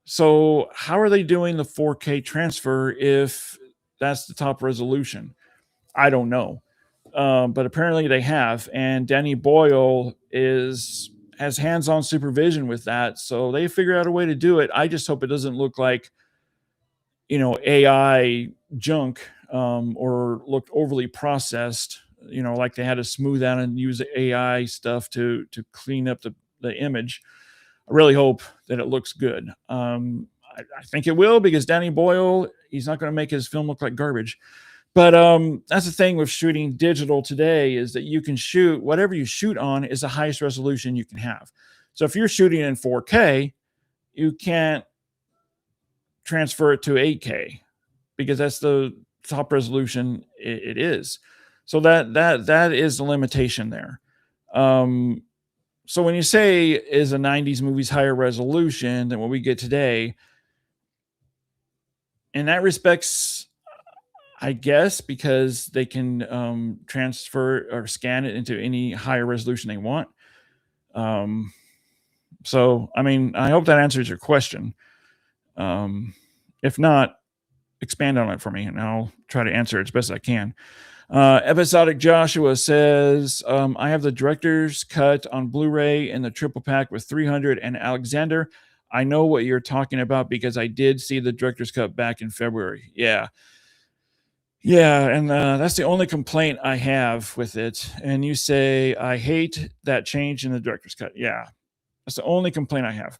So how are they doing the 4K transfer if that's the top resolution? I don't know. But apparently they have. And Danny Boyle has hands-on supervision with that. So they figure out a way to do it. I just hope it doesn't look like, AI junk or looked overly processed, like they had to smooth out and use AI stuff to clean up the image. I really hope that it looks good. I think it will, because Danny Boyle, he's not going to make his film look like garbage. But that's the thing with shooting digital today, is that you can shoot whatever you shoot on is the highest resolution you can have. So if you're shooting in 4K, you can't transfer it to 8K because that's the top resolution it is. So that is the limitation there. So when you say is a 90s movie's higher resolution than what we get today, in that respects, I guess, because they can transfer or scan it into any higher resolution they want. So, I mean, I hope that answers your question. If not, expand on it for me, and I'll try to answer it as best I can. Episodic Joshua says, I have the director's cut on Blu-ray in the triple pack with 300 and Alexander. I know what you're talking about because I did see the director's cut back in February. Yeah, and that's the only complaint I have with it. And you say, I hate that change in the director's cut. Yeah, that's the only complaint I have.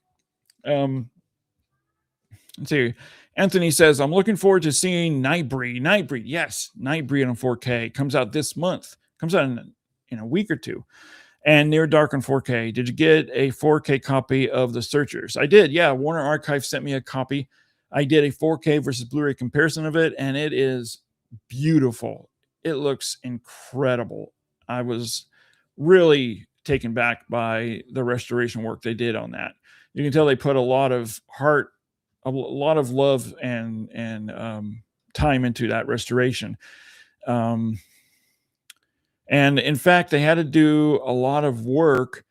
Let's see. Anthony says, I'm looking forward to seeing Nightbreed. Nightbreed, yes, Nightbreed on 4K. Comes out this month. Comes out in a week or two. and Near Dark in 4K. Did you get a 4K copy of The Searchers? I did. Yeah, Warner Archive sent me a copy. I did a 4K versus Blu-ray comparison of it, and it is beautiful. It looks incredible. I was really taken back by the restoration work they did on that. You can tell they put a lot of heart, a lot of love and time into that restoration. And in fact, they had to do a lot of work.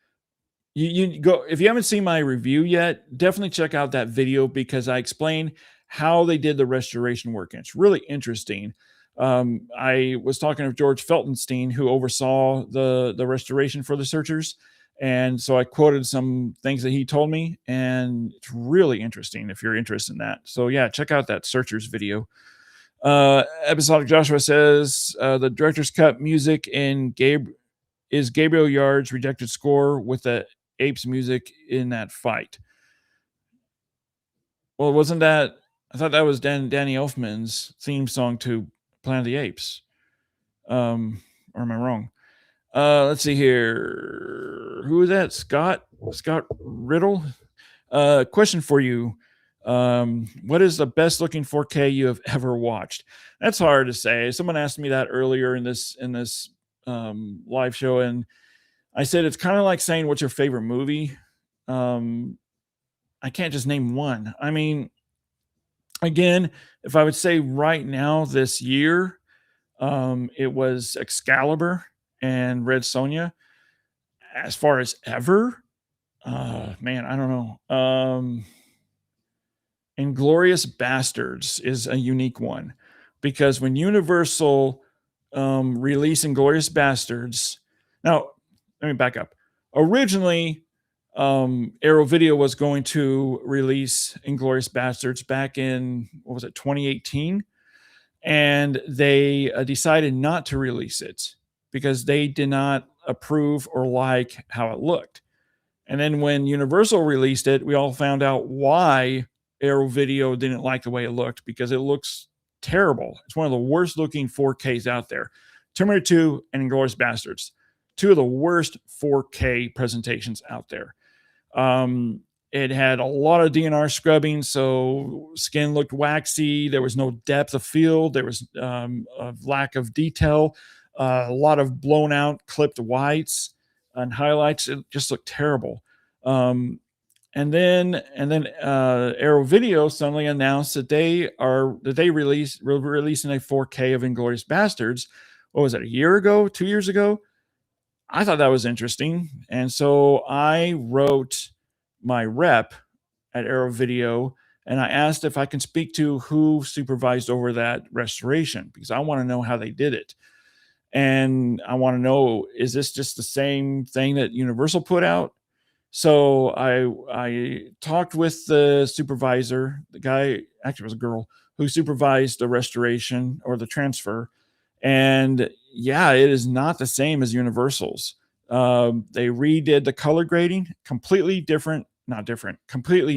You go, if you haven't seen my review yet, definitely check out that video, because I explain how they did the restoration work. And it's really interesting. I was talking with George Feltenstein, who oversaw the restoration for The Searchers. And so I quoted some things that he told me, and it's really interesting if you're interested in that. So yeah, check out that Searchers video. Episodic Joshua says, the director's cut music in is Gabriel Yard's rejected score with the apes music in that fight. Well, wasn't that, I thought that was Danny Elfman's theme song to Planet of the Apes. Or am I wrong? Let's see here. Who is that? Scott Riddle. Question for you. What is the best looking 4K you have ever watched? That's hard to say. Someone asked me that earlier in this live show, and I said it's kind of like saying what's your favorite movie. I can't just name one. I mean, again, if I would say right now this year, it was Excalibur and Red Sonja. As far as ever, man, I don't know. Inglourious Bastards is a unique one, because when Universal released Inglourious Bastards, now let me back up. Originally, Arrow Video was going to release Inglourious Bastards back in, 2018, and they decided not to release it because they did not approve or like how it looked. And then when Universal released it, we all found out why Arrow Video didn't like the way it looked, because it looks terrible. It's one of the worst looking 4Ks out there. Terminator 2 and Inglourious Bastards, two of the worst 4K presentations out there. It had a lot of DNR scrubbing, so skin looked waxy. There was no depth of field. There was a lack of detail, a lot of blown out clipped whites and highlights. It just looked terrible. And then Arrow Video suddenly announced that they were releasing a 4K of Inglourious Bastards. What was it, a year ago, 2 years ago? I thought that was interesting. And so I wrote my rep at Arrow Video, and I asked if I can speak to who supervised over that restoration, because I want to know how they did it. And I want to know, is this just the same thing that Universal put out? So I talked with the supervisor, the guy, actually it was a girl, who supervised the restoration or the transfer. And yeah, it is not the same as Universal's. They redid the color grading, completely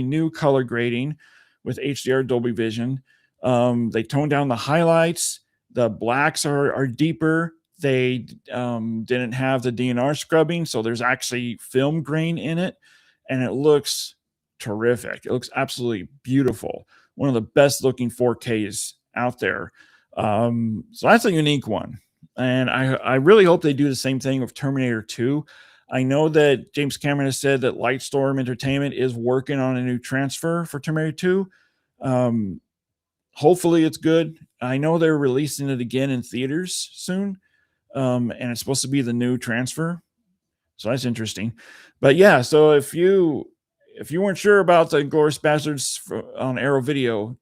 new color grading with HDR Dolby Vision. They toned down the highlights. The blacks are deeper. They didn't have the DNR scrubbing, so there's actually film grain in it, and it looks terrific. It looks absolutely beautiful. One of the best looking 4Ks out there. So that's a unique one. And I really hope they do the same thing with Terminator 2. I know that James Cameron has said that Lightstorm Entertainment is working on a new transfer for Terminator 2. Hopefully it's good. I know they're releasing it again in theaters soon. And it's supposed to be the new transfer. So that's interesting. But yeah, so if you weren't sure about the Inglourious Bastards on Arrow Video,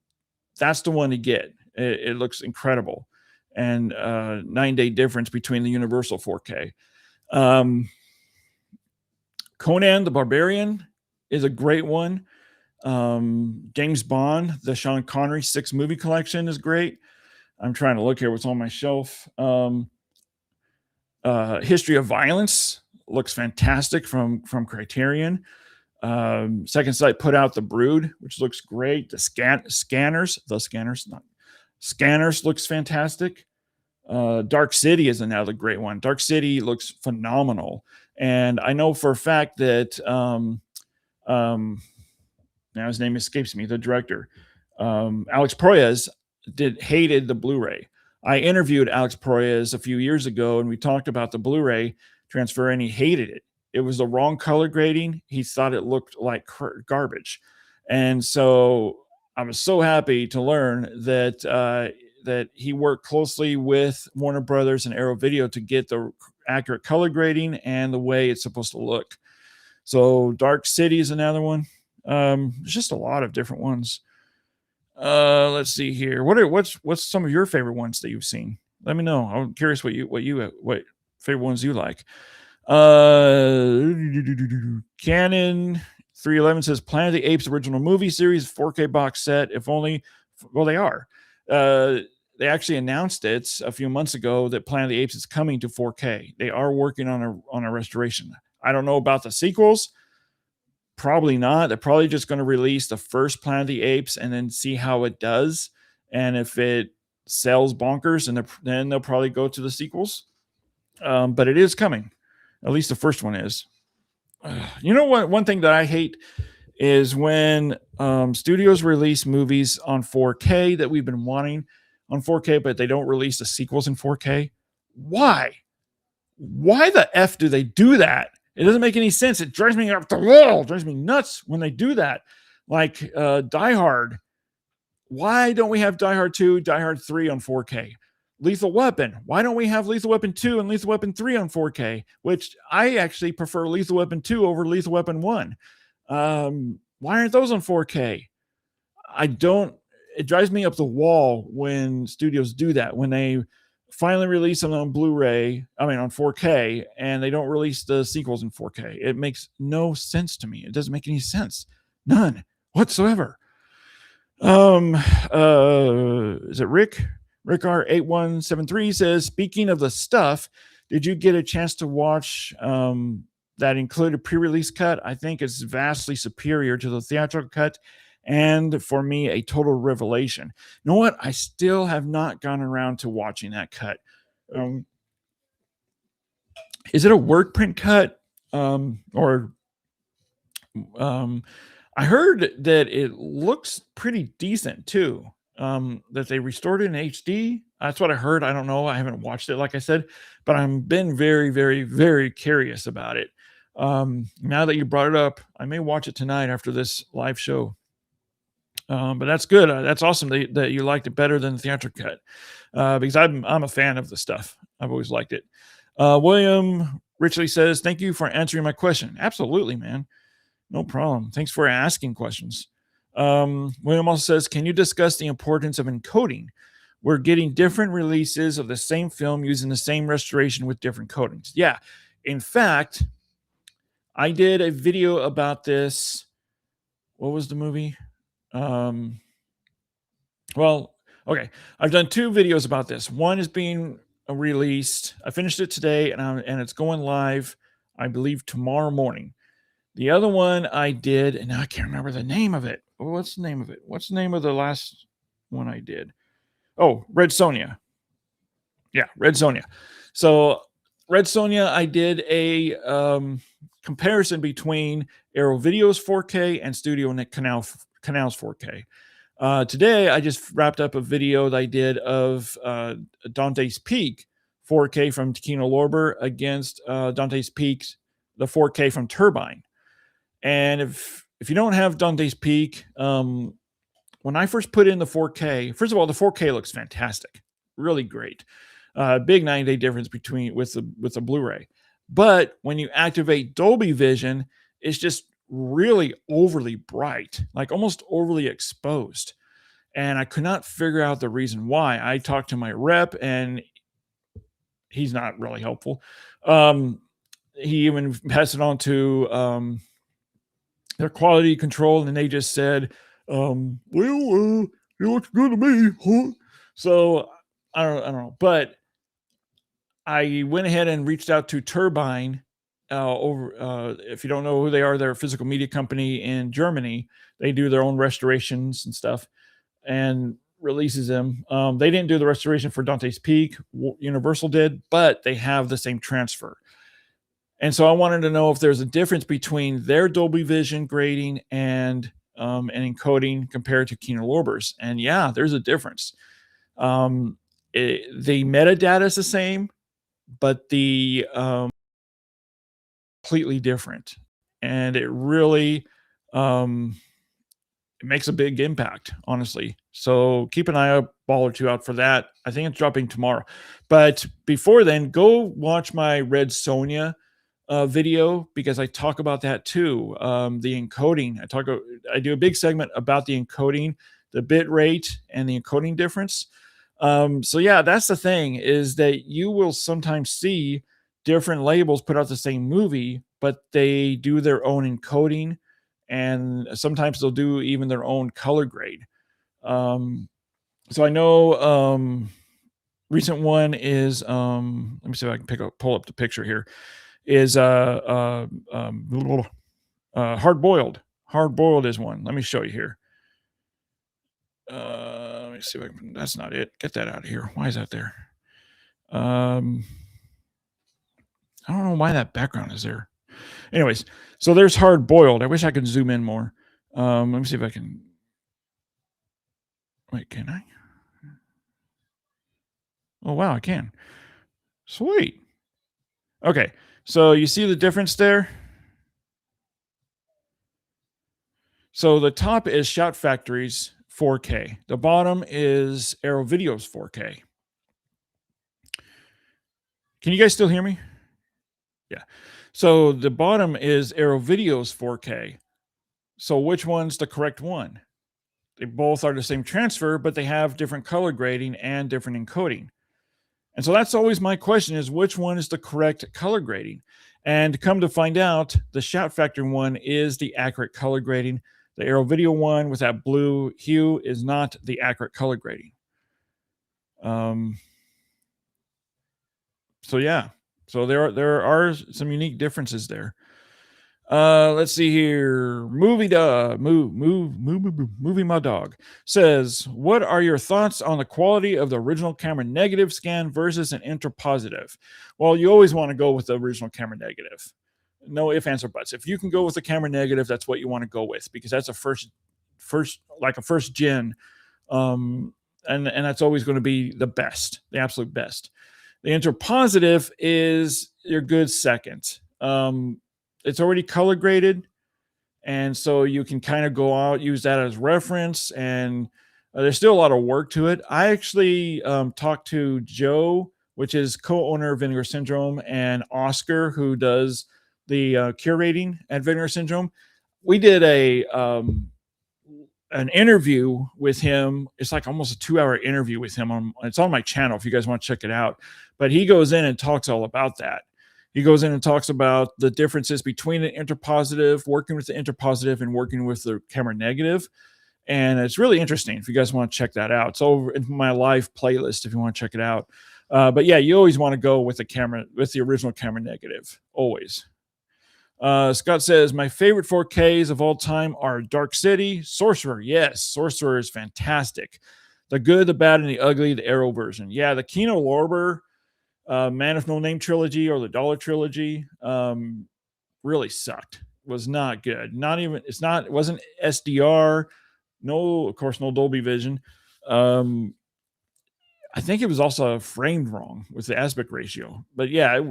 that's the one to get. It looks incredible. And 9-day difference between the Universal 4K. Conan the Barbarian is a great one. James Bond, the Sean Connery 6 movie collection is great. I'm trying to look here what's on my shelf. History of Violence looks fantastic from Criterion. Second Sight put out The Brood, which looks great. Scanners looks fantastic. Dark City is another great one. Dark City looks phenomenal. And I know for a fact that now his name escapes me, the director, Alex Proyas hated the Blu-ray. I interviewed Alex Proyas a few years ago, and we talked about the Blu-ray transfer, and he hated it. It was the wrong color grading. He thought it looked like garbage. And so I was so happy to learn that that he worked closely with Warner Brothers and Arrow Video to get the accurate color grading and the way it's supposed to look. So Dark City is another one. There's just a lot of different ones. Let's see here. What's some of your favorite ones that you've seen? Let me know. I'm curious what favorite ones you like. Canon 311 says Planet of the Apes original movie series 4K box set. If only, well, they are. They actually announced it a few months ago that Planet of the Apes is coming to 4K. They are working on a restoration. I don't know about the sequels. Probably not. They're probably just going to release the first Planet of the Apes and then see how it does. And if it sells bonkers, and then they'll probably go to the sequels. But it is coming. At least the first one is. You know what? One thing that I hate is when studios release movies on 4K that we've been wanting on 4K, but they don't release the sequels in 4K. Why? Why the F do they do that? It doesn't make any sense. It drives me up the wall. It drives me nuts when they do that. Like Die Hard. Why don't we have Die Hard 2, Die Hard 3 on 4K? Lethal Weapon. Why don't we have Lethal Weapon 2 and Lethal Weapon 3 on 4K? Which I actually prefer Lethal Weapon 2 over Lethal Weapon 1. Why aren't those on 4K? It drives me up the wall when studios do that. When they finally release them on on 4K, and they don't release the sequels in 4K. It makes no sense to me. It doesn't make any sense. None whatsoever. Is it Rick? Rick R8173 says, speaking of the stuff, did you get a chance to watch that included pre-release cut? I think it's vastly superior to the theatrical cut, and for me, a total revelation. You know what? I still have not gone around to watching that cut. Is it a word print cut? I heard that it looks pretty decent too. That they restored it in HD. That's what I heard. I don't know. I haven't watched it, like I said, but I've been very, very, very curious about it. Now that you brought it up, I may watch it tonight after this live show. But that's good. That's awesome that you liked it better than the theatrical cut, because I'm a fan of the stuff. I've always liked it. William Richley says, thank you for answering my question. Absolutely, man. No problem. Thanks for asking questions. William also says, can you discuss the importance of encoding? We're getting different releases of the same film using the same restoration with different coatings. Yeah. In fact, I did a video about this. What was the movie? Well, okay. I've done 2 videos about this. One is being released. I finished it today, and it's going live, I believe, tomorrow morning. The other one I did, and now I can't remember the name of it. What's the name of it? What's the name of the last one I did? Oh, Red Sonja. Yeah, Red Sonja. So Red Sonja, I did a comparison between Arrow Video's 4K and Studio Canal's 4K. Today, I just wrapped up a video that I did of Dante's Peak 4K from Kino Lorber against Dante's Peak, the 4K from Turbine. And if you don't have Dante's Peak, when I first put in the 4K, first of all, the 4K looks fantastic, really great. Big 9-day difference with the Blu-ray. But when you activate Dolby Vision, it's just really overly bright, like almost overly exposed. And I could not figure out the reason why. I talked to my rep, and he's not really helpful. He even passed it on to their quality control, and they just said, it looks good to me. Huh? So I don't know. But I went ahead and reached out to Turbine. If you don't know who they are, they're a physical media company in Germany. They do their own restorations and stuff and releases them. They didn't do the restoration for Dante's Peak. Universal did, but they have the same transfer. And so I wanted to know if there's a difference between their Dolby Vision grading and encoding compared to Kino Lorber's. And yeah, there's a difference. The metadata is the same, but the completely different, and it really it makes a big impact, honestly. So keep an eye out, ball or two out for that. I think it's dropping tomorrow. But before then, go watch my Red Sonja video, because I talk about that too. The encoding. I do a big segment about the encoding, the bit rate, and the encoding difference. So yeah, that's the thing, is that you will sometimes see different labels put out the same movie, but they do their own encoding, and sometimes they'll do even their own color grade. So I know recent one is let me see if I can pull up the picture here, is hard boiled. Hard boiled is one. Let me show you here. Let me see if I can, that's not it. Get that out of here. Why is that there? I don't know why that background is there. Anyways, so there's hard boiled. I wish I could zoom in more. Let me see if I can. Wait, can I? Oh, wow, I can. Sweet. Okay, so you see the difference there? So the top is Shout Factory's 4K. The bottom is Arrow Video's 4K. Can you guys still hear me? Yeah. So the bottom is Arrow Video's 4K. So which one's the correct one? They both are the same transfer, but they have different color grading and different encoding. And so that's always my question, is which one is the correct color grading? And come to find out, the Shout Factory one is the accurate color grading. The Arrow Video one with that blue hue is not the accurate color grading. So yeah, so there are some unique differences there. Let's see here. Movie My Dog says, what are your thoughts on the quality of the original camera negative scan versus an interpositive? Well, you always want to go with the original camera negative. No ifs, ands, or buts. If you can go with the camera negative, that's what you want to go with, because that's a first gen. And that's always going to be the best, the absolute best. The interpositive is your good second. It's already color graded, and so you can kind of go out, use that as reference, and there's still a lot of work to it. I actually talked to Joe, which is co-owner of Vinegar Syndrome, and Oscar, who does the curating at Vinegar Syndrome. We did an interview with him. It's like almost a 2-hour interview with him. It's on my channel if you guys want to check it out. But he goes in and talks all about that. He goes in and talks about the differences between an interpositive, working with the interpositive, and working with the camera negative. And it's really interesting if you guys want to check that out. It's over in my live playlist if you want to check it out. But yeah, you always want to go with the original camera negative, always. Scott says, my favorite 4Ks of all time are Dark City, Sorcerer. Yes, Sorcerer is fantastic. The good, the bad, and the ugly, the Arrow version. Yeah, the Kino Lorber Man of No Name trilogy, or the Dollar trilogy, really sucked. Was not good. It wasn't SDR. No, of course, no Dolby Vision. I think it was also framed wrong with the aspect ratio. But yeah,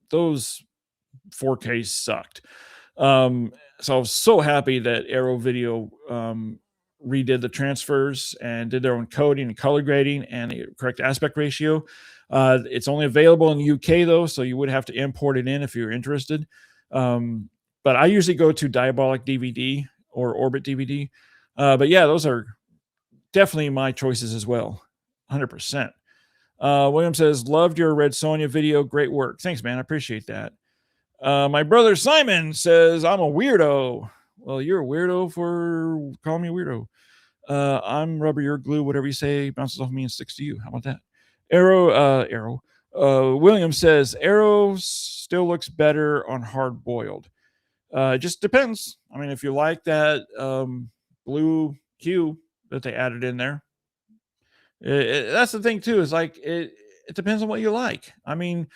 those 4Ks sucked. So I was so happy that Arrow Video redid the transfers and did their own coding and color grading and the correct aspect ratio. It's only available in the UK though, so you would have to import it in if you're interested. But I usually go to Diabolic DVD or Orbit DVD. But yeah, those are definitely my choices as well. 100%. William says, loved your Red Sonja video. Great work. Thanks, man. I appreciate that. My brother Simon says, I'm a weirdo. Well, you're a weirdo for calling me a weirdo. I'm rubber, you're glue, whatever you say bounces off me and sticks to you. How about that? Arrow. William says, Arrow still looks better on hard boiled. It just depends. I mean, if you like that blue hue that they added in there, that's the thing too, is like it depends on what you like. I mean,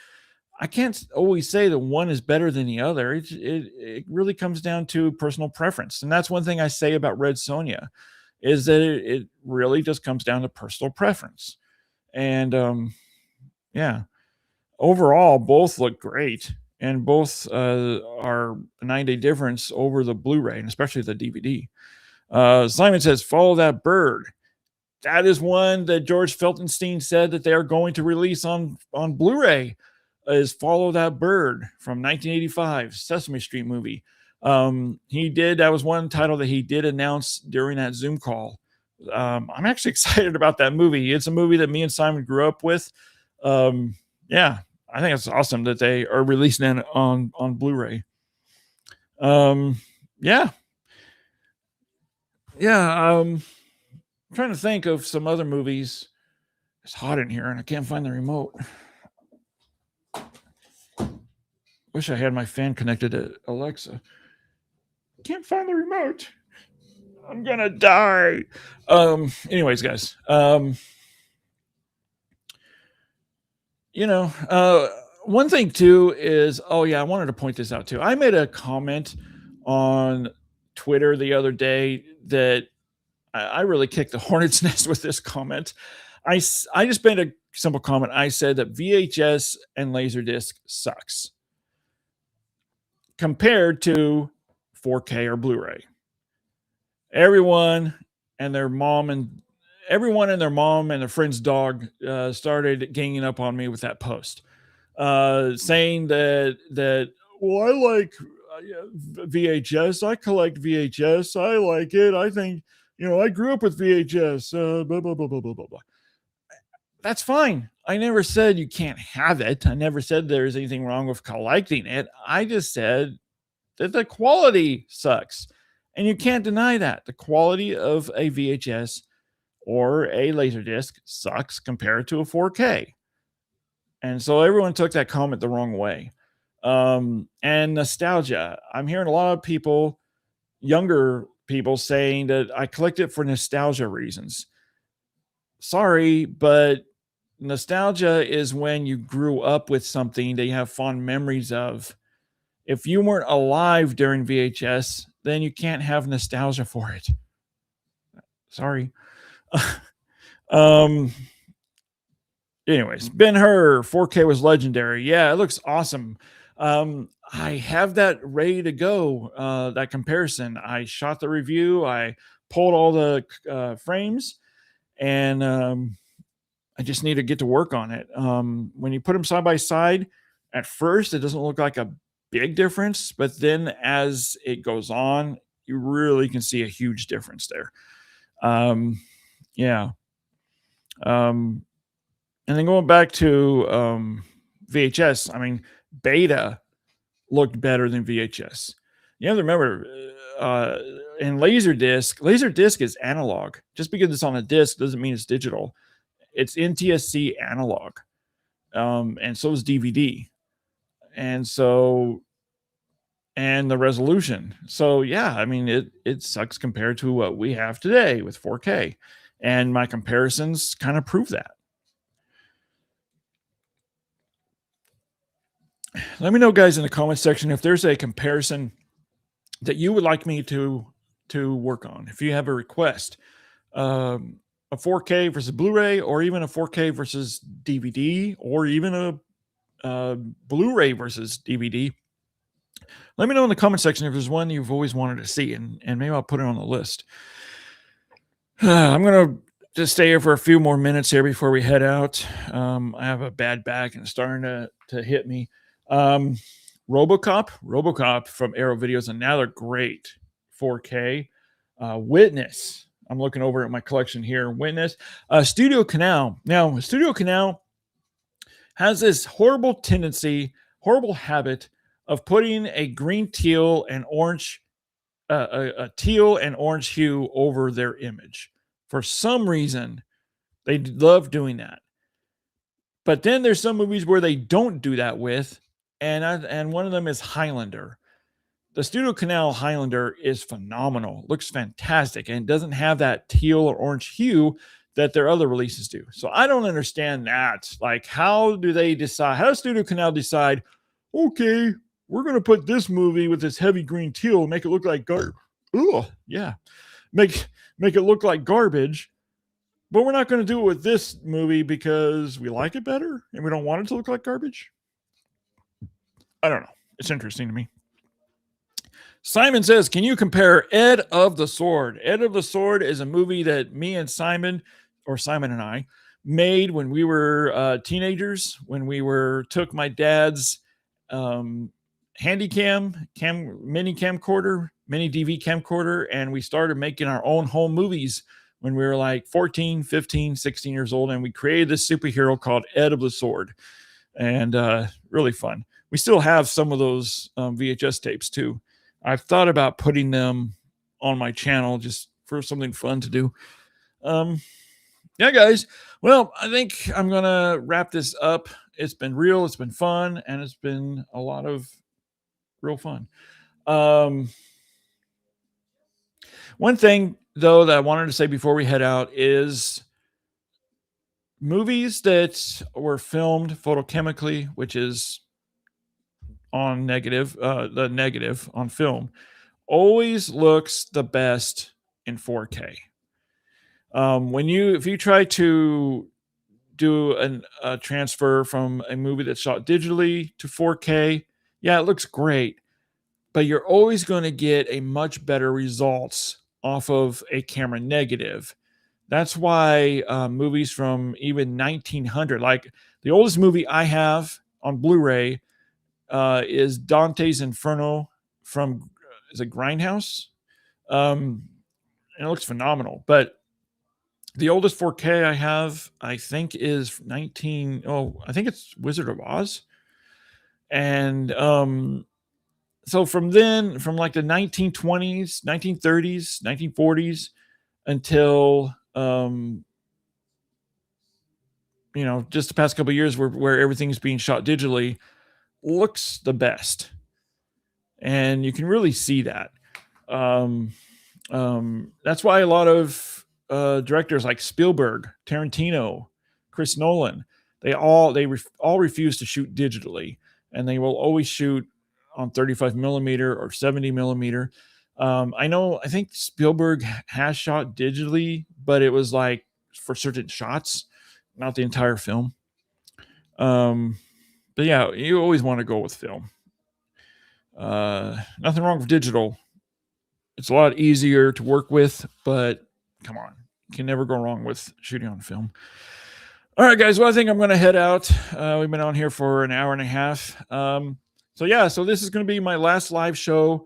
I can't always say that one is better than the other. It really comes down to personal preference. And that's one thing I say about Red Sonja is that it really just comes down to personal preference. And yeah, overall, both look great. And both are a 9-day difference over the Blu-ray, and especially the DVD. Simon says, Follow That Bird. That is one that George Feltenstein said that they are going to release on Blu-ray, is Follow That Bird from 1985, Sesame Street movie. That was one title that he did announce during that Zoom call. I'm actually excited about that movie. It's a movie that me and Simon grew up with. Yeah, I think it's awesome that they are releasing it on Blu-ray. Yeah. I'm trying to think of some other movies. It's hot in here and I can't find the remote. Wish I had my fan connected to Alexa. Can't find the remote. I'm gonna die. Anyways, guys. One thing too is, I wanted to point this out too. I made a comment on Twitter the other day that I really kicked the hornet's nest with this comment. I just made a simple comment. I said that VHS and Laserdisc sucks compared to 4K or Blu-ray. Everyone and their mom and their friend's dog started ganging up on me with that post, saying that well, I like VHS. I collect VHS. I like it. I think, I grew up with VHS. Blah, blah, blah, blah, blah, blah, blah. That's fine. I never said you can't have it. I never said there's anything wrong with collecting it. I just said that the quality sucks. And you can't deny that. The quality of a VHS or a Laserdisc sucks compared to a 4K. And so everyone took that comment the wrong way. And nostalgia. I'm hearing a lot of people, younger people, saying that I collect it for nostalgia reasons. Sorry, but nostalgia is when you grew up with something that you have fond memories of. If you weren't alive during VHS, then you can't have nostalgia for it. Sorry. Anyways, Ben-Hur 4K was legendary. Yeah, it looks awesome. I have that ready to go, that comparison. I shot the review. I pulled all the frames, and I just need to get to work on it. When you put them side by side, at first, it doesn't look like a big difference, but then as it goes on, you really can see a huge difference there. And then going back to VHS, I mean, Beta looked better than VHS. You have to remember, in Laserdisc is analog. Just because it's on a disc doesn't mean it's digital. It's NTSC analog. And so is DVD. And the resolution. So yeah, I mean, it sucks compared to what we have today with 4K. And my comparisons kind of prove that. Let me know, guys, in the comment section if there's a comparison that you would like me to work on. If you have a request, a 4K versus Blu-ray, or even a 4K versus DVD, or even a Blu-ray versus DVD. Let me know in the comment section if there's one you've always wanted to see, and maybe I'll put it on the list. I'm going to just stay here for a few more minutes here before we head out. I have a bad back and it's starting to hit me. RoboCop from Arrow Videos, another great 4K. Witness. I'm looking over at my collection here. Witness. Studio Canal. Now, Studio Canal has this horrible habit of putting a green, teal, and orange, a teal and orange hue over their image. For some reason, they love doing that. But then there's some movies where they don't do that with, and one of them is Highlander. The Studio Canal Highlander is phenomenal. Looks fantastic, and doesn't have that teal or orange hue that their other releases do. So I don't understand that. Like, how do they decide? How does Studio Canal decide, okay, we're going to put this movie with this heavy green teal and make it look like garbage. Oh, yeah. Make it look like garbage, but we're not going to do it with this movie because we like it better and we don't want it to look like garbage. I don't know. It's interesting to me. Simon says, can you compare Ed of the Sword? Ed of the Sword is a movie that me and Simon, or Simon and I, made when we were teenagers, when we took my dad's mini DV camcorder, and we started making our own home movies when we were like 14, 15, 16 years old, and we created this superhero called Ed of the Sword, and really fun. We still have some of those VHS tapes too. I've thought about putting them on my channel just for something fun to do. Yeah, guys. Well, I think I'm going to wrap this up. It's been real. It's been fun. And it's been a lot of real fun. One thing, though, that I wanted to say before we head out is movies that were filmed photochemically, which is on the negative on film, always looks the best in 4K. If you try to do a transfer from a movie that's shot digitally to 4K, yeah, it looks great, but you're always going to get a much better results off of a camera negative. That's why movies from even 1900, like the oldest movie I have on Blu-ray is Dante's Inferno from, is it Grindhouse? And it looks phenomenal. But the oldest 4K I have, I think, is I think it's Wizard of Oz. And so from like the 1920s, 1930s, 1940s until just the past couple of years where everything's being shot digitally, looks the best, and you can really see that. That's why a lot of directors like Spielberg, Tarantino, Chris Nolan, they all refuse to shoot digitally, and they will always shoot on 35 millimeter or 70 millimeter. I think Spielberg has shot digitally, but it was like for certain shots, not the entire film. But yeah, you always want to go with film. Nothing wrong with digital. It's a lot easier to work with, but come on, you can never go wrong with shooting on film. All right, guys. Well, I think I'm going to head out. We've been on here for an hour and a half. So this is going to be my last live show,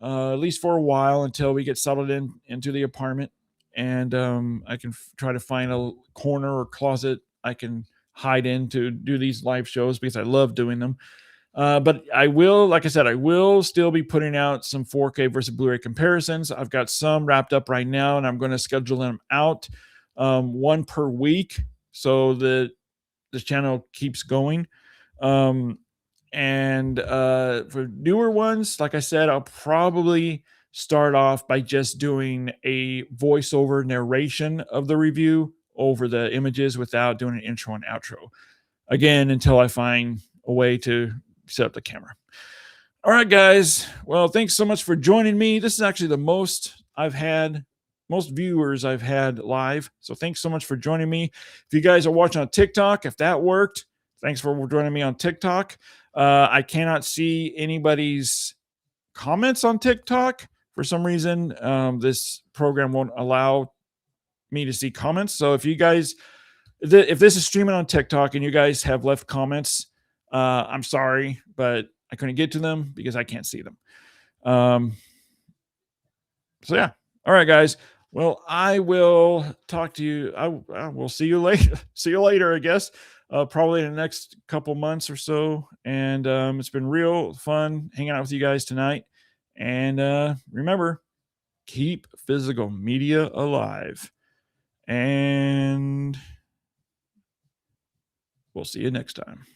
at least for a while, until we get settled into the apartment, and I can try to find a corner or closet I can hide in to do these live shows, because I love doing them. But I will, like I said, I will still be putting out some 4K versus Blu-ray comparisons. I've got some wrapped up right now, and I'm going to schedule them out one per week so that this channel keeps going. And for newer ones, like I said, I'll probably start off by just doing a voiceover narration of the review over the images without doing an intro and outro. Again, until I find a way to set up the camera. All right, guys. Well, thanks so much for joining me. This is actually the most viewers I've had live. So thanks so much for joining me. If you guys are watching on TikTok, if that worked, thanks for joining me on TikTok. I cannot see anybody's comments on TikTok. For some reason, this program won't allow me to see comments. So if you guys, if this is streaming on TikTok and you guys have left comments, I'm sorry, but I couldn't get to them because I can't see them. So yeah. All right, guys. Well, I will talk to you. I will see you later. See you later, I guess. Probably in the next couple months or so. And it's been real fun hanging out with you guys tonight. And remember, keep physical media alive. And we'll see you next time.